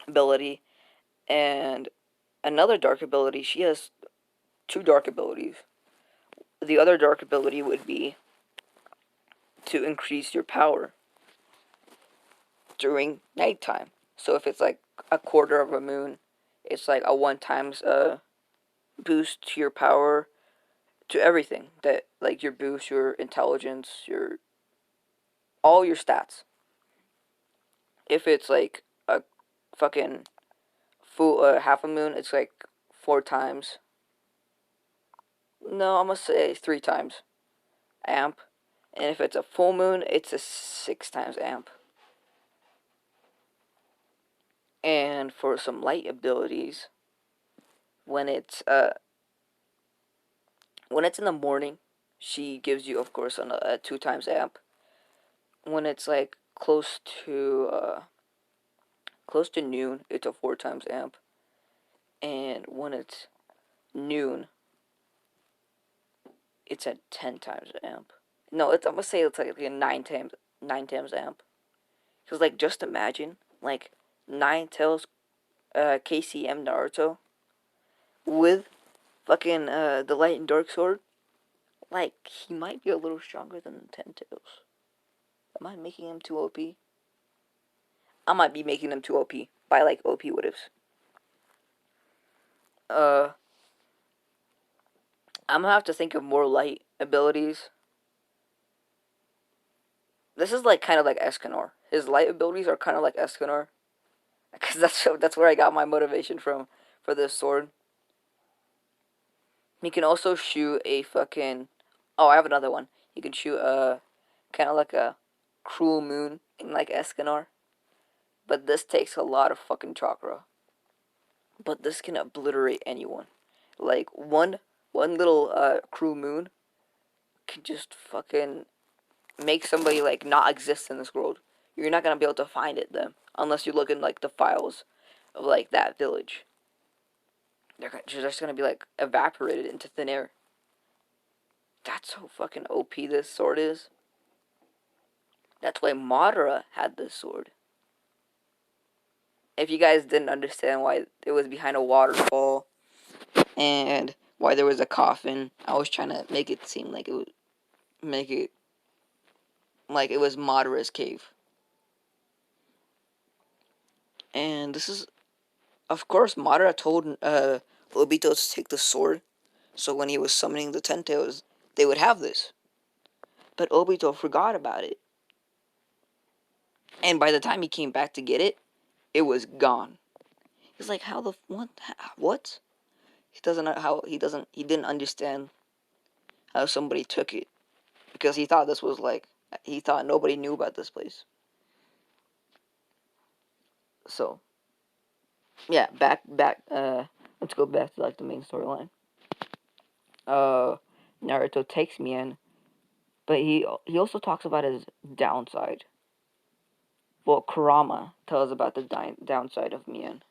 A: ability, and another dark ability. She has two dark abilities. The other dark ability would be to increase your power during nighttime. So if it's like a quarter of a moon, it's like a 1 times boost to your power, to everything, that like your boost, your intelligence, your all your stats. If it's like a fucking full half a moon, it's like 4 times. No, I'm gonna say 3 times amp. And if it's a full moon, it's a 6 times amp. And for some light abilities, when it's in the morning, she gives you, of course, a 2 times amp. When it's like close to noon, it's a 4 times amp. And when it's noon, it's at 10 times amp. No, I'm gonna say it's like a 9 times amp. Cause like just imagine like Nine Tails KCM Naruto with fucking the Light and Dark Sword. Like he might be a little stronger than Ten Tails. Am I making him too OP? I might be making him too OP by like OP what ifs. Uh, I'm gonna have to think of more light abilities. This is like kind of like Escanor. His light abilities are kind of like Escanor, because that's where I got my motivation from for this sword. He can also shoot a fucking. Oh, I have another one. He can shoot a kind of like a cruel moon in like Escanor, but this takes a lot of fucking chakra. But this can obliterate anyone. Like one little cruel moon can just fucking make somebody like not exist in this world. You're not gonna be able to find it then unless you look in like the files of like that village. They're just gonna be like evaporated into thin air. That's how fucking OP this sword is. That's why Madara had this sword. If you guys didn't understand why it was behind a waterfall and why there was a coffin, I was trying to make it seem like it would make it like it was Madara's cave. And this is, of course, Madara told Obito to take the sword, so when he was summoning the Ten Tails, they would have this. But Obito forgot about it. And by the time he came back to get it, it was gone. He's like, how the what? He doesn't know how he didn't understand how somebody took it because he thought this was like he thought nobody knew about this place. So yeah, back let's go back to like the main storyline. Uh, Naruto takes Mien, but he also talks about his downside. Well, Kurama tells about the downside of Mien,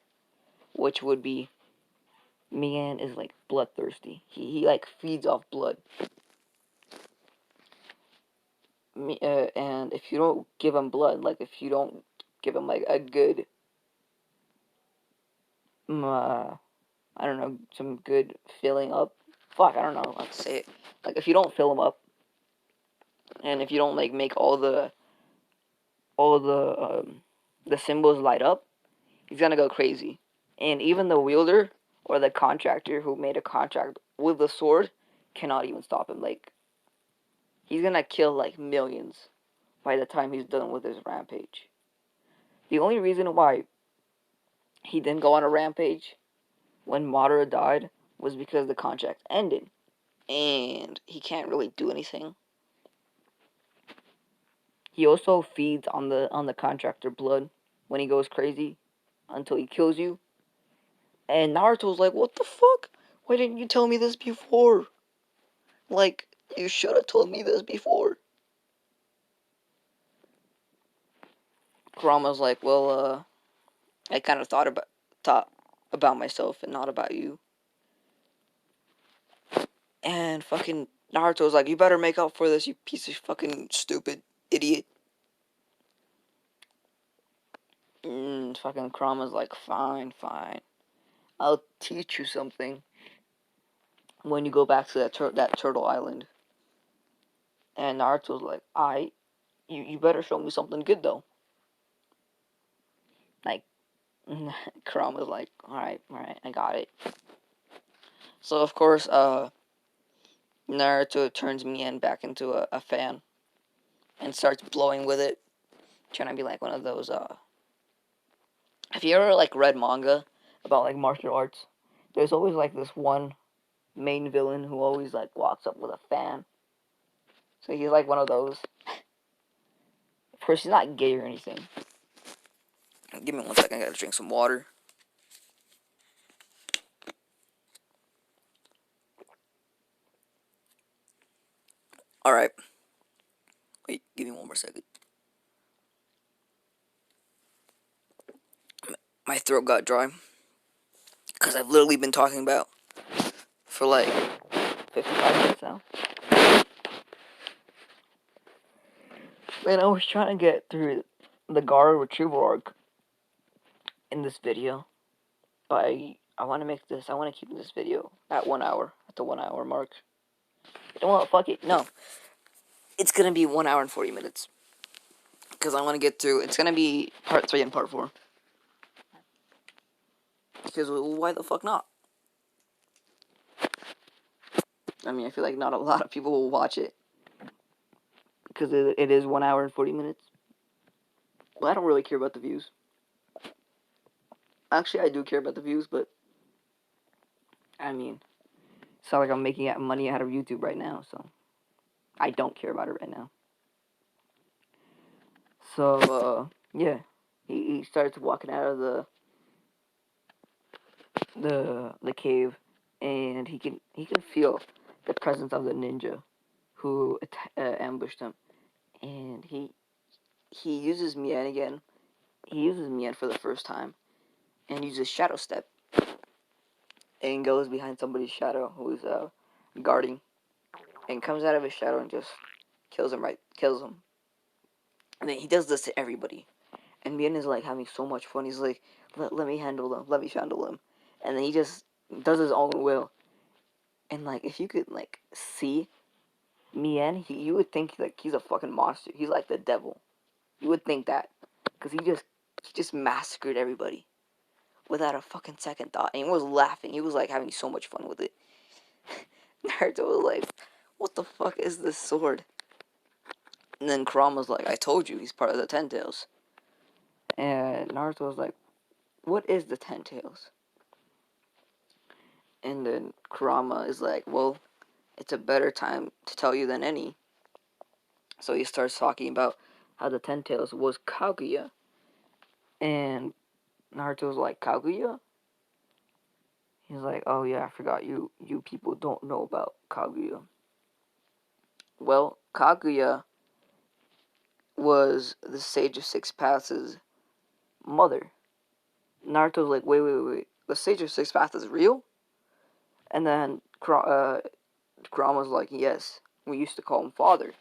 A: which would be Mien is like bloodthirsty. He like feeds off blood. And if you don't give him blood, like if you don't give him like a good, I don't know, some good filling up. Fuck, I don't know how to say it. Like if you don't fill him up, and if you don't like make all the symbols light up, he's gonna go crazy. And even the wielder or the contractor who made a contract with the sword cannot even stop him. Like he's gonna kill like millions by the time he's done with his rampage. The only reason why he didn't go on a rampage when Madara died was because the contract ended. And he can't really do anything. He also feeds on the contractor blood when he goes crazy until he kills you. And Naruto's like, what the fuck? Why didn't you tell me this before? Like, you should have told me this before. Kurama's like, well, I kind of thought about myself and not about you. And fucking Naruto's like, you better make up for this, you piece of fucking stupid idiot. Fucking Kurama's like, fine. I'll teach you something when you go back to that turtle island. And Naruto's like, you better show me something good though. Like, Kurama's like, alright, I got it. So of course, Naruto turns Mien back into a fan and starts blowing with it, trying to be like one of those. Have you ever like read manga about like martial arts? There's always like this one main villain who always like walks up with a fan. So he's like one of those. Of course, he's not gay or anything. Give me 1 second, I gotta drink some water. Alright. Wait, give me 1 more second. My throat got dry. Because I've literally been talking about for like 55 minutes now. Man, I was trying to get through the guard retrieval arc in this video. But I want to make this, I want to keep this video at 1 hour, at the 1 hour mark. You know what, fuck it, no. It's gonna be 1 hour and 40 minutes. Because I want to get through, it's gonna be part 3 and part 4. Because why the fuck not? I mean, I feel like not a lot of people will watch it. Because it is 1 hour and 40 minutes. Well, I don't really care about the views. Actually, I do care about the views, but I mean, it's not like I'm making money out of YouTube right now, so I don't care about it right now. So, yeah, he starts walking out of the cave, and he can feel the presence of the ninja who ambushed him, and he uses Mien again. He uses Mien for the first time, and uses Shadow Step, and goes behind somebody's shadow who's guarding, and comes out of his shadow and just kills him. And then he does this to everybody, and Mien is like having so much fun. He's like, let me handle them, and then he just does his own will. And like, if you could like see Mien, you would think like he's a fucking monster. He's like the devil. You would think that, because he just massacred everybody without a fucking second thought. And he was laughing. He was like having so much fun with it. Naruto was like, what the fuck is this sword? And then Kurama's like, I told you, he's part of the Ten Tails. And Naruto was like, what is the Ten Tails? And then Kurama is like, well, it's a better time to tell you than any. So he starts talking about how the Ten Tails was Kaguya. And Naruto's like, Kaguya? He's like, oh yeah, I forgot, you people don't know about Kaguya. Well, Kaguya was the Sage of Six Paths' mother. Naruto's like, wait. The Sage of Six Paths is real? And then Kurama's like, yes, we used to call him father.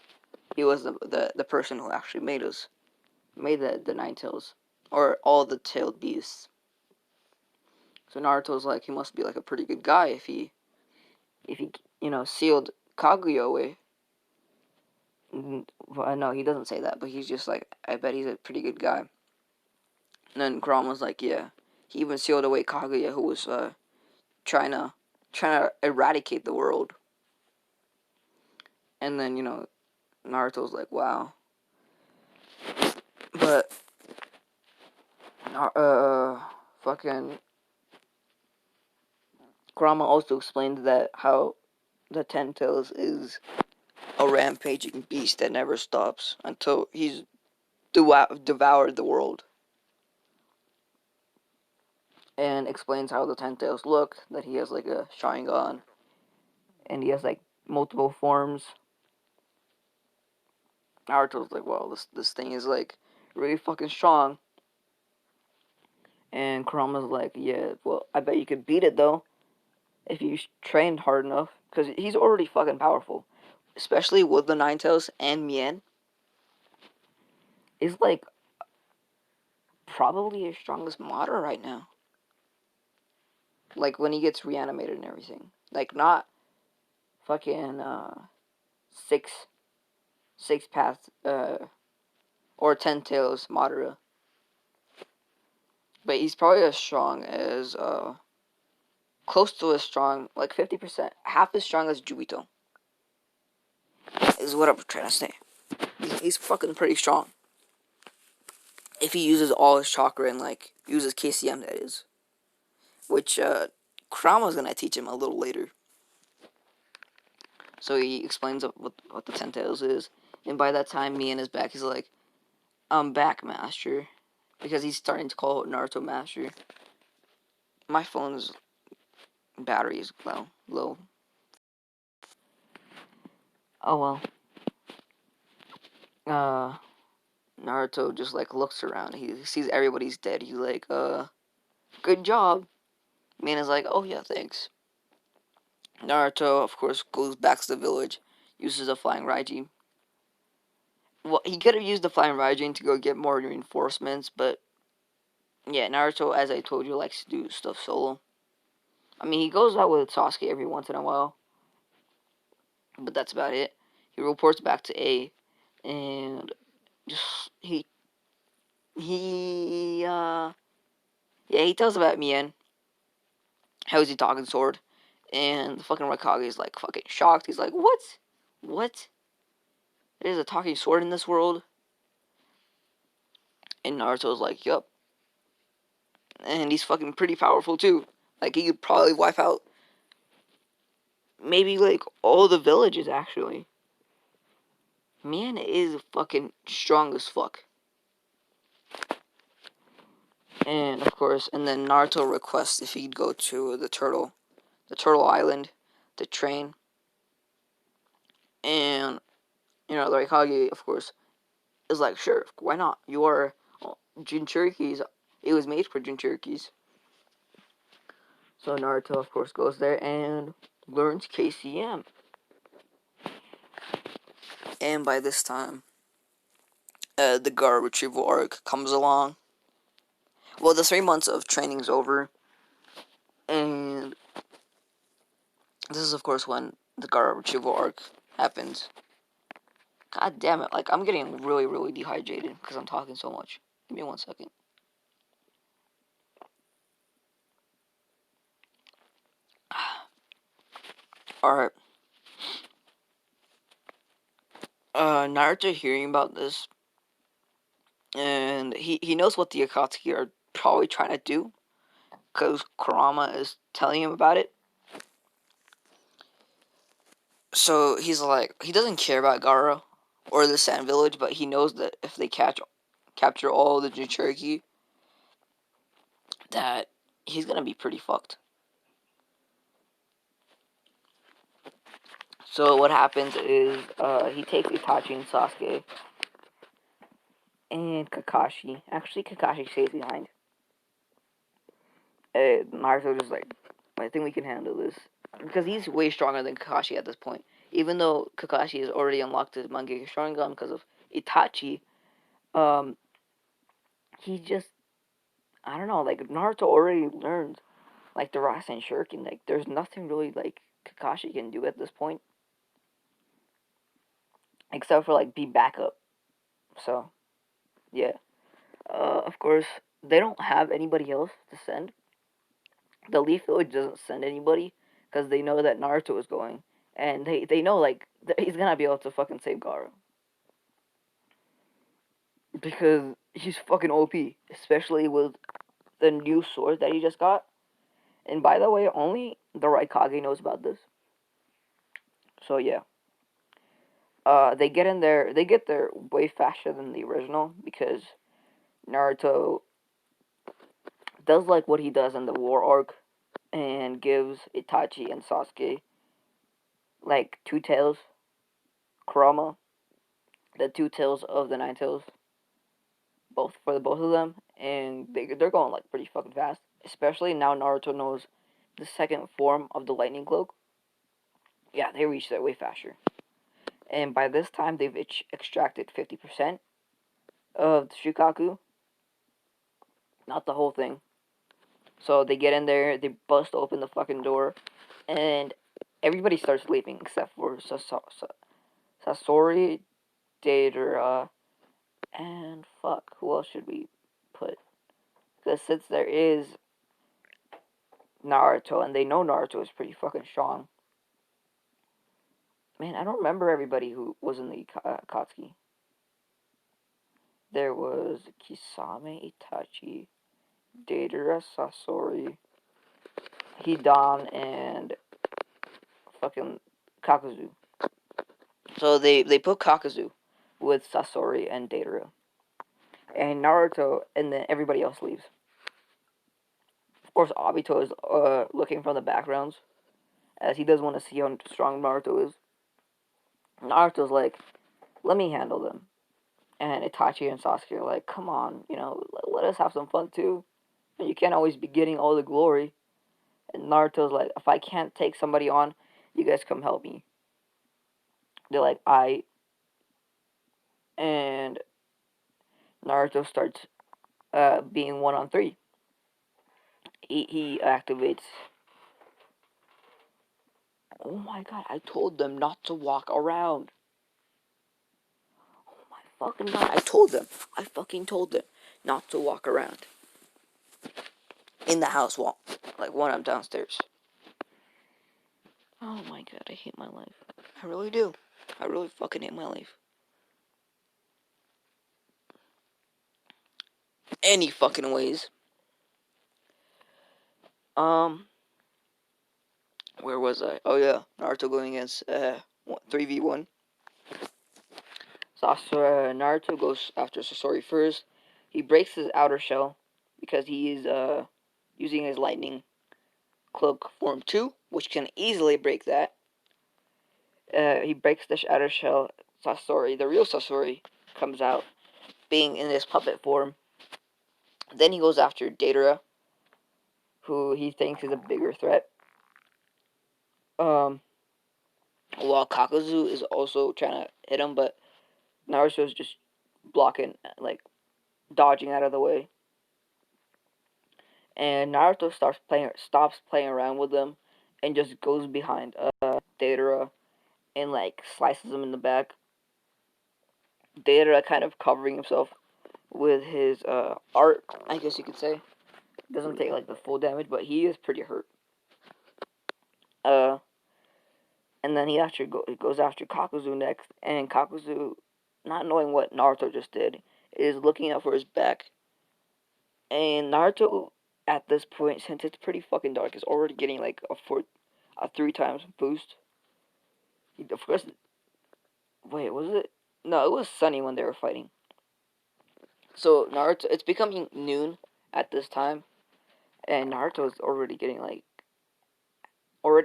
A: He was the person who actually made the Nine Tails, or all the tailed beasts. So Naruto's like, he must be like a pretty good guy if he sealed Kaguya away. Well, no, he doesn't say that, but he's just like, I bet he's a pretty good guy. And then Kurama's like, yeah, he even sealed away Kaguya, who was trying to eradicate the world. And then Naruto's like, wow. But fucking Kurama also explained that how the Ten Tails is a rampaging beast that never stops until he's devoured the world. And explains how the Ten Tails look, that he has like a Sharingan, and he has like multiple forms. Naruto's like, well, this thing is like really fucking strong. And Kurama's like, yeah, well, I bet you could beat it though, if you trained hard enough, because he's already fucking powerful, especially with the Nine Tails and Mien. Is like probably as strong as Madara right now. Like when he gets reanimated and everything, like not fucking six paths or Ten Tails Madara, but he's probably as strong as close to as strong, like 50%, half as strong as Jubito. Is what I'm trying to say. He's fucking pretty strong. If he uses all his chakra and like uses KCM, that is, which Kurama's gonna teach him a little later. So he explains what the Ten Tails is, and by that time, Mien is back. He's like, "I'm back, Master," because he's starting to call Naruto Master. My phone's battery is low. Oh well. Naruto just like looks around. He sees everybody's dead. He's like, good job. Mien is like, oh yeah, thanks. Naruto, of course, goes back to the village, uses a flying Raijin. Well, he could have used the flying Raijin to go get more reinforcements, but yeah, Naruto, as I told you, likes to do stuff solo. I mean, he goes out with Sasuke every once in a while, but that's about it. He reports back to A, and just he yeah, he tells about Mien. How is he talking sword? And the fucking Raikage is like fucking shocked. He's like, what? What? There's a talking sword in this world? And Naruto's like, yup. And he's fucking pretty powerful too. Like, he could probably wipe out maybe like all the villages actually. Man is fucking strong as fuck. And of course, and then Naruto requests if he'd go to the turtle island, to train. And you know, the Raikage, of course, is like, sure, why not? You are Jinchurikis. It was made for Jinchurikis. So Naruto, of course, goes there and learns KCM. And by this time, the Gara retrieval arc comes along. Well, the 3 months of training's over, and this is, of course, when the Gara retrieval arc happens. God damn it! Like, I'm getting really, really dehydrated because I'm talking so much. Give me 1 second. All right. Naruto hearing about this, and he knows what the Akatsuki are probably trying to do, because Kurama is telling him about it. So he's like, he doesn't care about Gaara or the Sand Village, but he knows that if they capture all the Jinchuriki, that he's gonna be pretty fucked. So what happens is, he takes Itachi and Sasuke and Kakashi. Actually, Kakashi stays behind. Naruto just like, I think we can handle this, because he's way stronger than Kakashi at this point. Even though Kakashi has already unlocked his Mangekyo Sharingan because of Itachi, um, he just, I don't know, like, Naruto already learned, like, the Rasen Shuriken. Like, there's nothing really, like, Kakashi can do at this point, except for, like, be backup. So, yeah. Of course, they don't have anybody else to send. The Leaf Village doesn't send anybody, because they know that Naruto is going. And they know, like, he's gonna be able to fucking save Gaara. Because he's fucking OP, especially with the new sword that he just got. And by the way, only the Raikage knows about this. So yeah. They get in there. They get there way faster than the original, because Naruto does like what he does in the war arc, and gives Itachi and Sasuke like two tails, Kurama, the two tails of the nine tails, both for the both of them, and they're going like pretty fucking fast. Especially now Naruto knows the second form of the lightning cloak. Yeah, they reach there way faster. And by this time, they've extracted 50% of the Shukaku. Not the whole thing. So they get in there, they bust open the fucking door, and everybody starts leaving except for Sasori, Deidara, and fuck, who else should we put? Because since there is Naruto, and they know Naruto is pretty fucking strong. Man, I don't remember everybody who was in the Akatsuki. There was Kisame, Itachi, Deidara, Sasori, Hidan, and fucking Kakuzu. So they put Kakazu with Sasori and Deidara, and Naruto, and then everybody else leaves. Of course, Obito is looking from the backgrounds, as he does want to see how strong Naruto is. Naruto's like, let me handle them. And Itachi and Sasuke are like, come on, let us have some fun too. You can't always be getting all the glory. And Naruto's like, if I can't take somebody on, you guys come help me. They're like, and Naruto starts being 1-on-3. He activates. Oh my god, I told them not to walk around. Oh my fucking god, I fucking told them not to walk around. In the house wall. Like when I'm downstairs. Oh my god, I hate my life. I really do. I really fucking hate my life. Any fucking ways. Where was I? Oh yeah, Naruto going against 3v1. Naruto goes after Sasori first. He breaks his outer shell because he is using his lightning cloak form 2, which can easily break that. He breaks the outer shell. Sasori, the real Sasori, comes out, being in his puppet form. Then he goes after Deidara, who he thinks is a bigger threat. While Kakuzu is also trying to hit him, but Naruto's just blocking, like dodging out of the way. And Naruto stops playing around with them, and just goes behind Deidara and like slices him in the back. Deidara kind of covering himself with his art, I guess you could say. Doesn't take like the full damage, but he is pretty hurt. And then he goes after Kakuzu next, and Kakuzu, not knowing what Naruto just did, is looking out for his back. And Naruto, at this point, since it's pretty fucking dark, is already getting like a 3 times boost. Of course, wait, was it? No, it was sunny when they were fighting. So Naruto, it's becoming noon at this time, and Naruto is already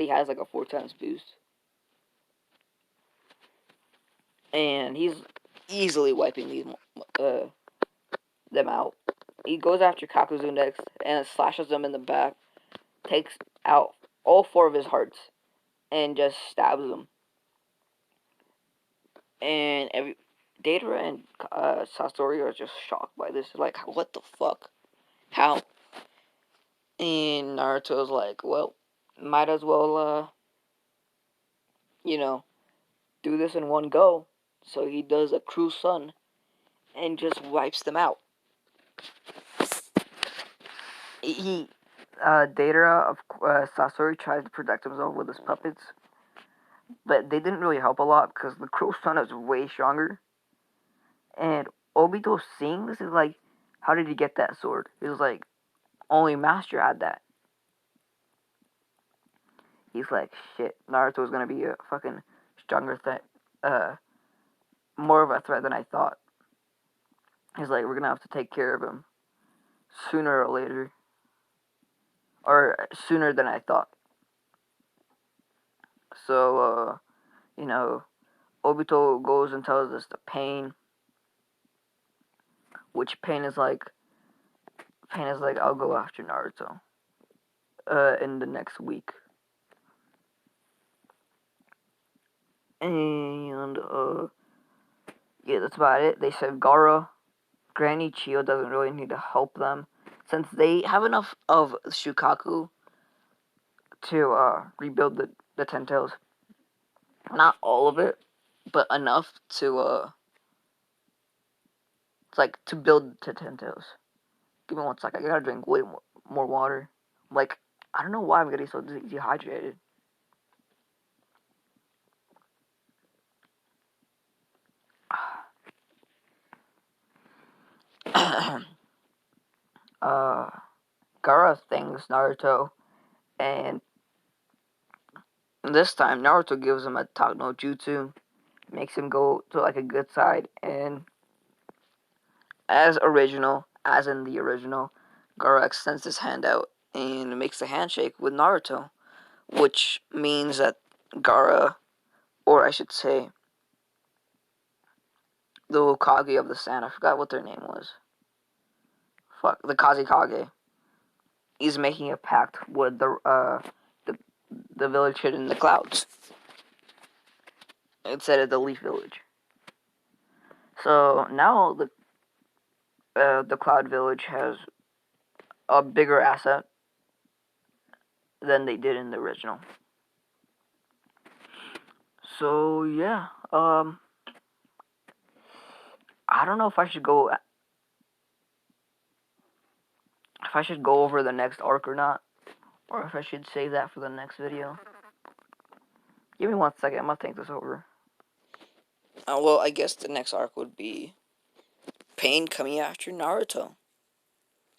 A: has like a 4 times boost, and he's easily wiping them out. He goes after Kakuzu next and slashes them in the back, takes out all 4 of his hearts, and just stabs them. And Deidara and Sasori are just shocked by this. Like, what the fuck? How? And Naruto's like, well, might as well, do this in one go. So he does a Cruel Sun and just wipes them out. Deidara of Sasori tries to protect himself with his puppets, but they didn't really help a lot because the Cruel Sun is way stronger. And Obito seeing this is like, how did he get that sword? He was like, only Master had that. He's like, shit, Naruto's gonna be a fucking stronger threat, more of a threat than I thought. He's like, we're gonna have to take care of him sooner or later, or sooner than I thought. So, Obito goes and tells us the Pain, which Pain is like, I'll go after Naruto, in the next week. And, yeah, that's about it. They said Gaara, Granny Chiyo doesn't really need to help them, since they have enough of Shukaku to, rebuild the Ten Tails. Not all of it, but enough to, it's like, to build the Ten Tails. Give me 1 second, I gotta drink way more water. Like, I don't know why I'm getting so dehydrated. Gaara thanks Naruto, and this time Naruto gives him a Talk no Jutsu, makes him go to like a good side, and as in the original, Gaara extends his hand out and makes a handshake with Naruto, which means that Gaara, or I should say, the Hokage of the Sand, I forgot what their name was. Fuck, the Kazekage. He's making a pact with the the village hidden in the clouds instead of the Leaf Village. So now the Cloud Village has a bigger asset than they did in the original. So yeah, I don't know if I should go over the next arc or not, or if I should save that for the next video. Give me 1 second, I'm gonna think this over. Well, I guess the next arc would be Pain coming after Naruto.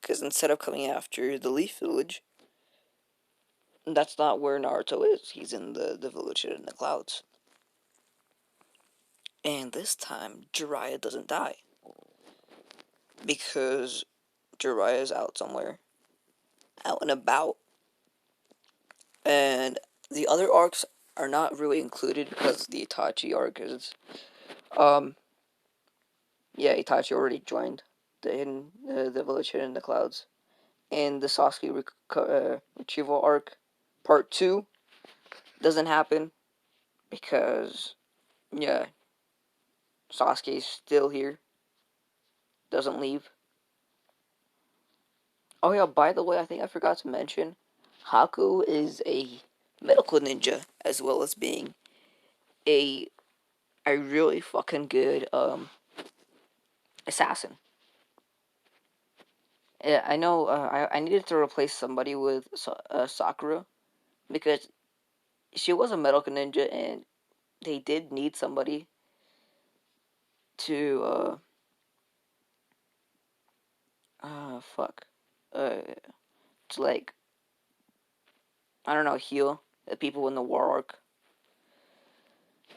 A: Because instead of coming after the Leaf Village, that's not where Naruto is. He's in the village in the clouds. And this time, Jiraiya doesn't die. Because Jiraiya is out somewhere. Out and about. And the other arcs are not really included because the Itachi arc is... yeah, Itachi already joined the village hidden in the clouds. And the Sasuke retrieval arc, part 2, doesn't happen because, yeah, Sasuke's still here, doesn't leave. Oh yeah, by the way, I think I forgot to mention, Haku is a medical ninja as well as being a really fucking good assassin. Yeah, I know. I needed to replace somebody with Sakura because she was a medical ninja, and they did need somebody to fuck to like, I don't know, heal the people in the war arc.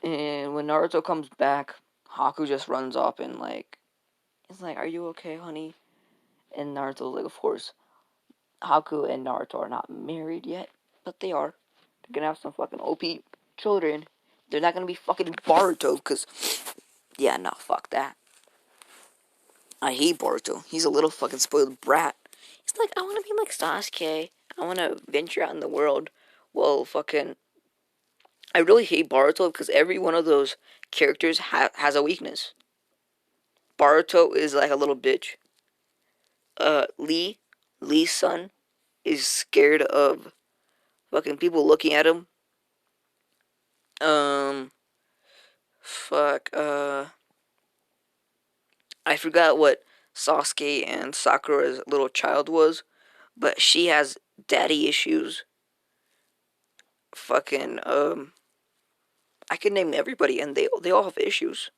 A: And when Naruto comes back, Haku just runs up and like, he's like, "Are you okay, honey?" And Naruto's like, "Of course." Haku and Naruto are not married yet, but they are. They're gonna have some fucking OP children. They're not gonna be fucking Boruto, cause yeah, no, fuck that. I hate Boruto. He's a little fucking spoiled brat. He's like, I wanna be like Sasuke. I wanna venture out in the world. Well, fucking, I really hate Boruto because every one of those characters has a weakness. Boruto is like a little bitch. Lee's son is scared of fucking people looking at him. Um, fuck, I forgot what Sasuke and Sakura's little child was, but she has daddy issues. Fucking, I can name everybody, and they all have issues.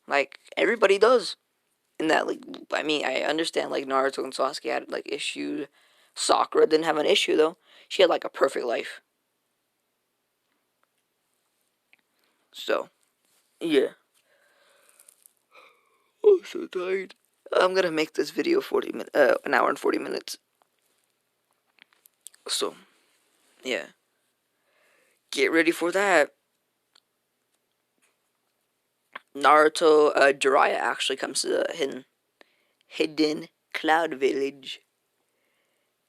A: Like everybody does. In that, like, I mean, I understand like Naruto and Sasuke had like issues. Sakura didn't have an issue though. She had like a perfect life. So, yeah. I'm so tired. I'm gonna make this video 1 hour and 40 minutes. So, yeah. Get ready for that. Naruto, Jiraiya actually comes to the hidden cloud village,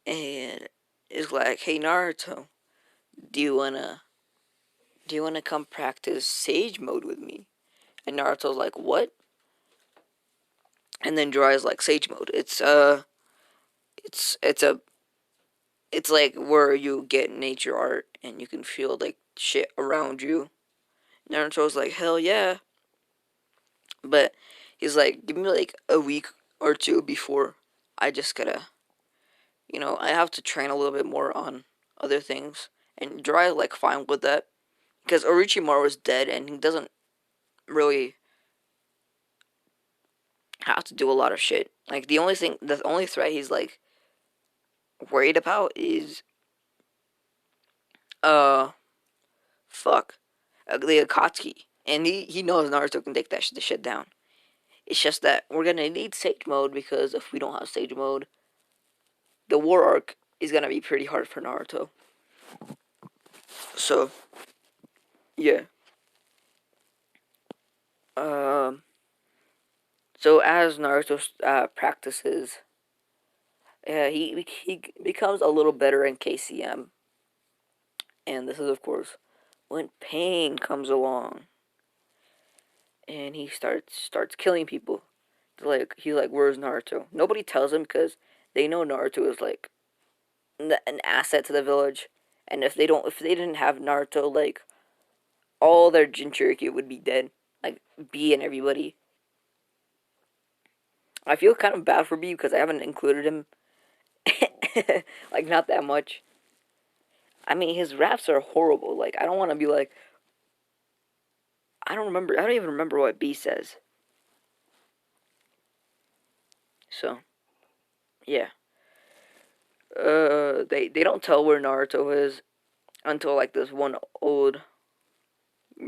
A: and is like, "Hey Naruto, do you wanna come practice Sage Mode with me?" And Naruto's like, "What?" And then Jiraiya's like, "Sage Mode. It's a it's like where you get nature art and you can feel like shit around you." Naruto's like, "Hell yeah." But he's like, "Give me like a week or two before I just gotta, I have to train a little bit more on other things." And Jiraiya's like fine with that because Orochimaru is dead and he doesn't really have to do a lot of shit. Like the only threat he's like worried about is fuck. the Akatsuki, and he knows Naruto can take the shit down. It's just that we're gonna need Sage Mode, because if we don't have Sage Mode, the War Arc is gonna be pretty hard for Naruto. So, yeah. Um. So as Naruto practices, he becomes a little better in KCM, and this is of course when Pain comes along, and he starts killing people. Like he's like, "Where's Naruto?" Nobody tells him because they know Naruto is like an asset to the village, and if they didn't have Naruto, like all their Jinchuriki would be dead, like B and everybody. I feel kind of bad for B because I haven't included him, like not that much. I mean, his raps are horrible. Like I don't want to be like, I don't remember. I don't even remember what B says. So yeah, they don't tell where Naruto is until like this one old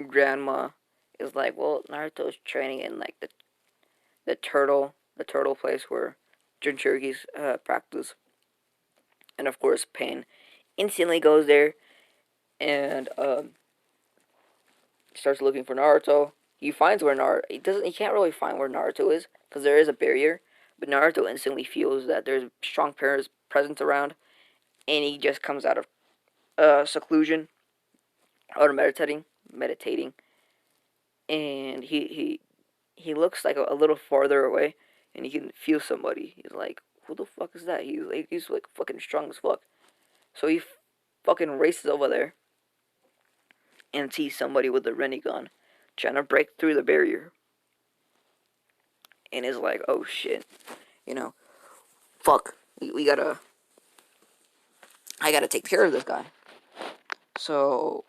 A: grandma is like, well, Naruto's training in like the turtle place where Jinchurikis practice, and of course Pain instantly goes there and starts looking for Naruto. He finds where Naruto. He can't really find where Naruto is because there is a barrier. But Naruto instantly feels that there's strong presence around, and he just comes out of seclusion or meditating, and he looks like a little farther away, and he can feel somebody. He's like, "Who the fuck is that?" He's like fucking strong as fuck. So he fucking races over there and sees somebody with a Rinnegan trying to break through the barrier, and is like, "Oh shit, you know, fuck, we gotta, I gotta take care of this guy." So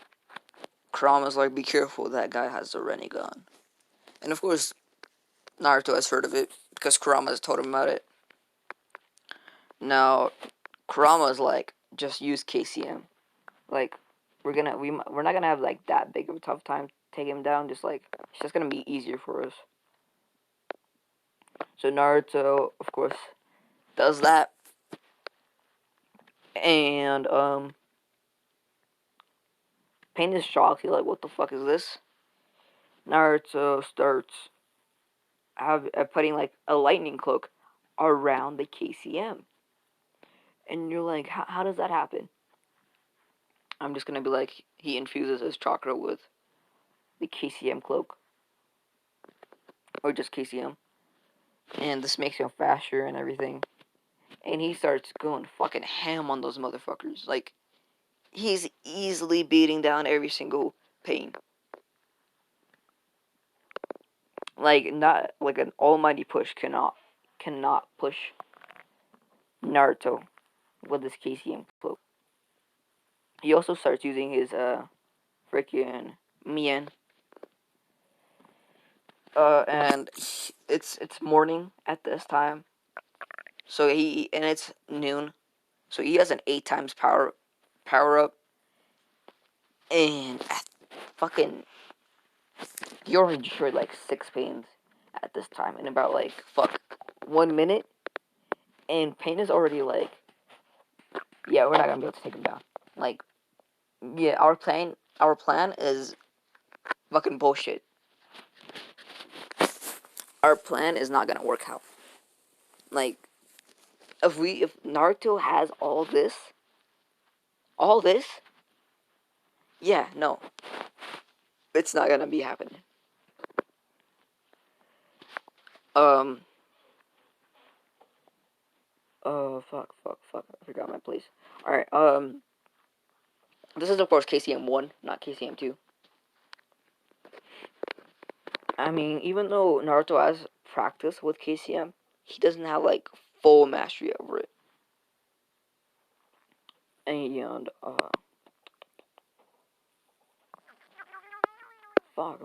A: Kurama's like, "Be careful, that guy has a Rinnegan," and of course Naruto has heard of it because Kurama has told him about it. Now Kurama's like, "Just use KCM. Like, we're not gonna have like that big of a tough time taking him down. Just like it's just gonna be easier for us." So Naruto, of course, does that, and Pain is shocked. He's like, "What the fuck is this?" Naruto starts putting like a lightning cloak around the KCM, and you're like, how does that happen? I'm just gonna be like, he infuses his chakra with the KCM cloak, or just KCM, and this makes him faster and everything. And he starts going fucking ham on those motherfuckers. Like, he's easily beating down every single Pain. Like, not like an almighty push cannot push Naruto with this KCM cloak. He also starts using his freaking Mien. And it's morning at this time, so and it's noon, so he has an 8 times power up, and fucking he already destroyed like 6 Pains at this time in about like 1 minute, and Pain is already like, yeah, we're not gonna be able to take him down. Like, yeah, our plan is fucking bullshit. Our plan is not gonna work out. Like, if Naruto has all this, yeah, no, it's not gonna be happening. Um. Oh, fuck. I forgot my place. Alright, this is, of course, KCM 1, not KCM 2. I mean, even though Naruto has practice with KCM, he doesn't have, like, full mastery over it. And, fuck,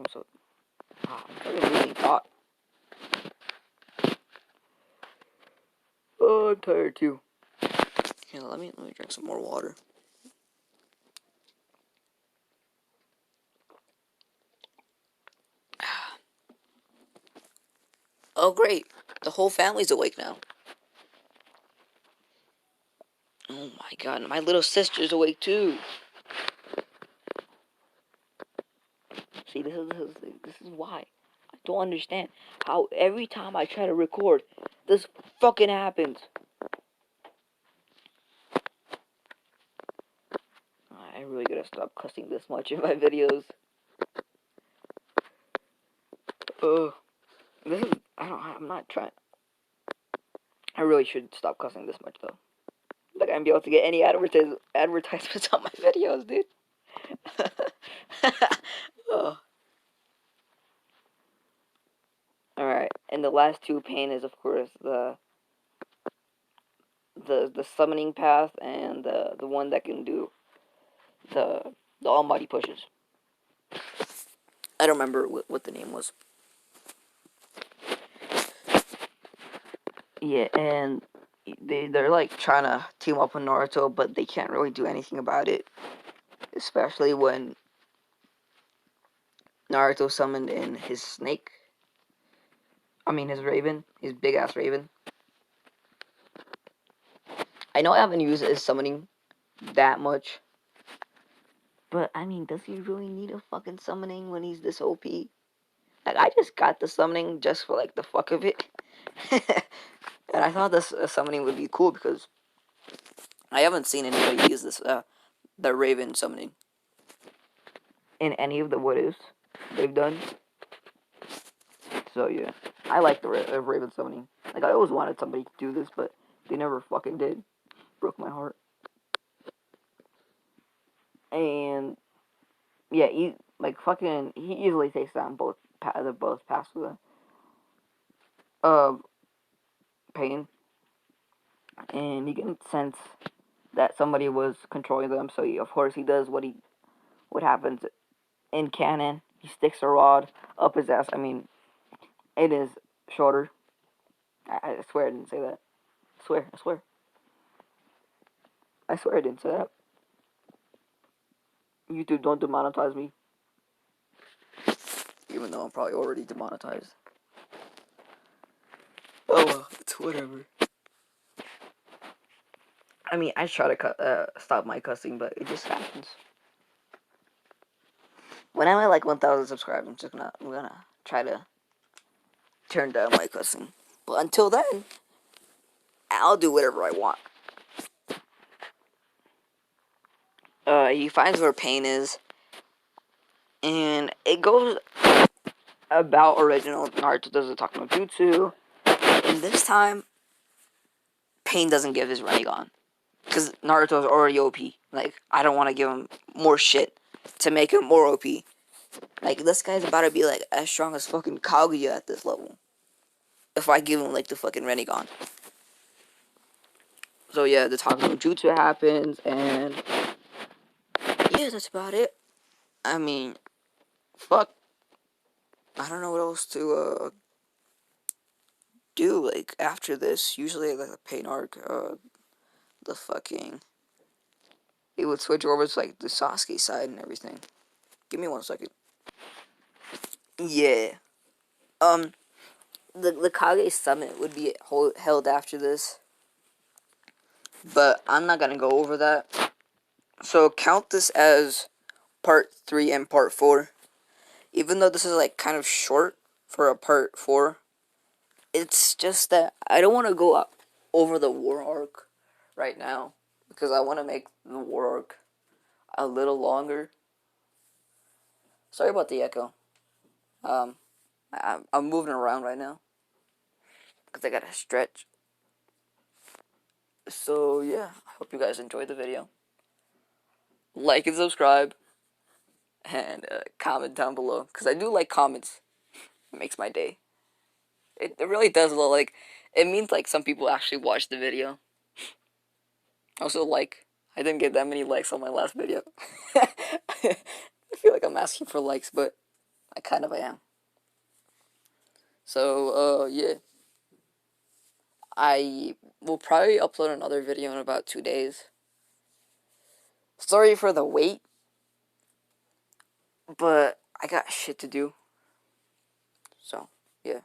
A: I'm losing thought. Oh, I'm tired, too. Yeah, let me drink some more water. Oh, great. The whole family's awake now. Oh my god, my little sister's awake too. See, this is why. I don't understand how every time I try to record, this fucking happens. I really gotta stop cussing this much in my videos. Ugh. This is, I'm not trying. I really should stop cussing this much though. Like I'm be able to get any advertisements on my videos, dude. Oh. Alright, and the last two pain is of course the summoning path and the one that can do the almighty pushes. I don't remember what the name was. Yeah, and they're like trying to team up with Naruto, but they can't really do anything about it. Especially when Naruto summoned in his snake. I mean his raven, his big ass raven. I know I haven't used his summoning that much. But I mean, does he really need a fucking summoning when he's this OP? Like I just got the summoning just for like the fuck of it. And I thought this summoning would be cool because I haven't seen anybody use this the Raven summoning in any of the what ifs they've done. So yeah, I like the Raven summoning. Like I always wanted somebody to do this, but they never fucking did. Broke my heart. And yeah, he easily takes down both paths of pain, and he can sense that somebody was controlling them. So of course he does what happens in canon. He sticks a rod up his ass. I mean, it is shorter. I swear I didn't say that. I swear. I swear I didn't say that. YouTube, don't demonetize me. Even though I'm probably already demonetized. Oh well, it's whatever. I mean, I try to stop my cussing, but it just happens. When I'm at like 1,000 subscribers, I'm gonna try to turn down my cussing. But until then, I'll do whatever I want. He finds where pain is, and it goes about original. Naruto does the Takano Jutsu, and this time, Pain doesn't give his Rinnegan. Because Naruto's already OP. Like, I don't want to give him more shit to make him more OP. Like, this guy's about to be, like, as strong as fucking Kaguya at this level. If I give him, like, the fucking Rinnegan. So, yeah, the Takano Jutsu happens, and yeah, that's about it. I mean, fuck. I don't know what else to, do, like, after this. Usually, like, the Pain arc, the fucking... It would switch over to, like, the Sasuke side and everything. Give me 1 second. Yeah. The Kage Summit would be held after this. But I'm not gonna go over that. So count this as part 3 and part 4. Even though this is, like, kind of short for a part 4. It's just that I don't want to go up over the war arc right now. Because I want to make the war arc a little longer. Sorry about the echo. I'm moving around right now. Because I gotta stretch. So, yeah. I hope you guys enjoyed the video. Like and subscribe. And comment down below. Because I do like comments. It makes my day. It really does look like... It means, like, some people actually watch the video. Also, like... I didn't get that many likes on my last video. I feel like I'm asking for likes, but I kind of am. So, yeah. I will probably upload another video in about 2 days. Sorry for the wait. But I got shit to do. So, yeah.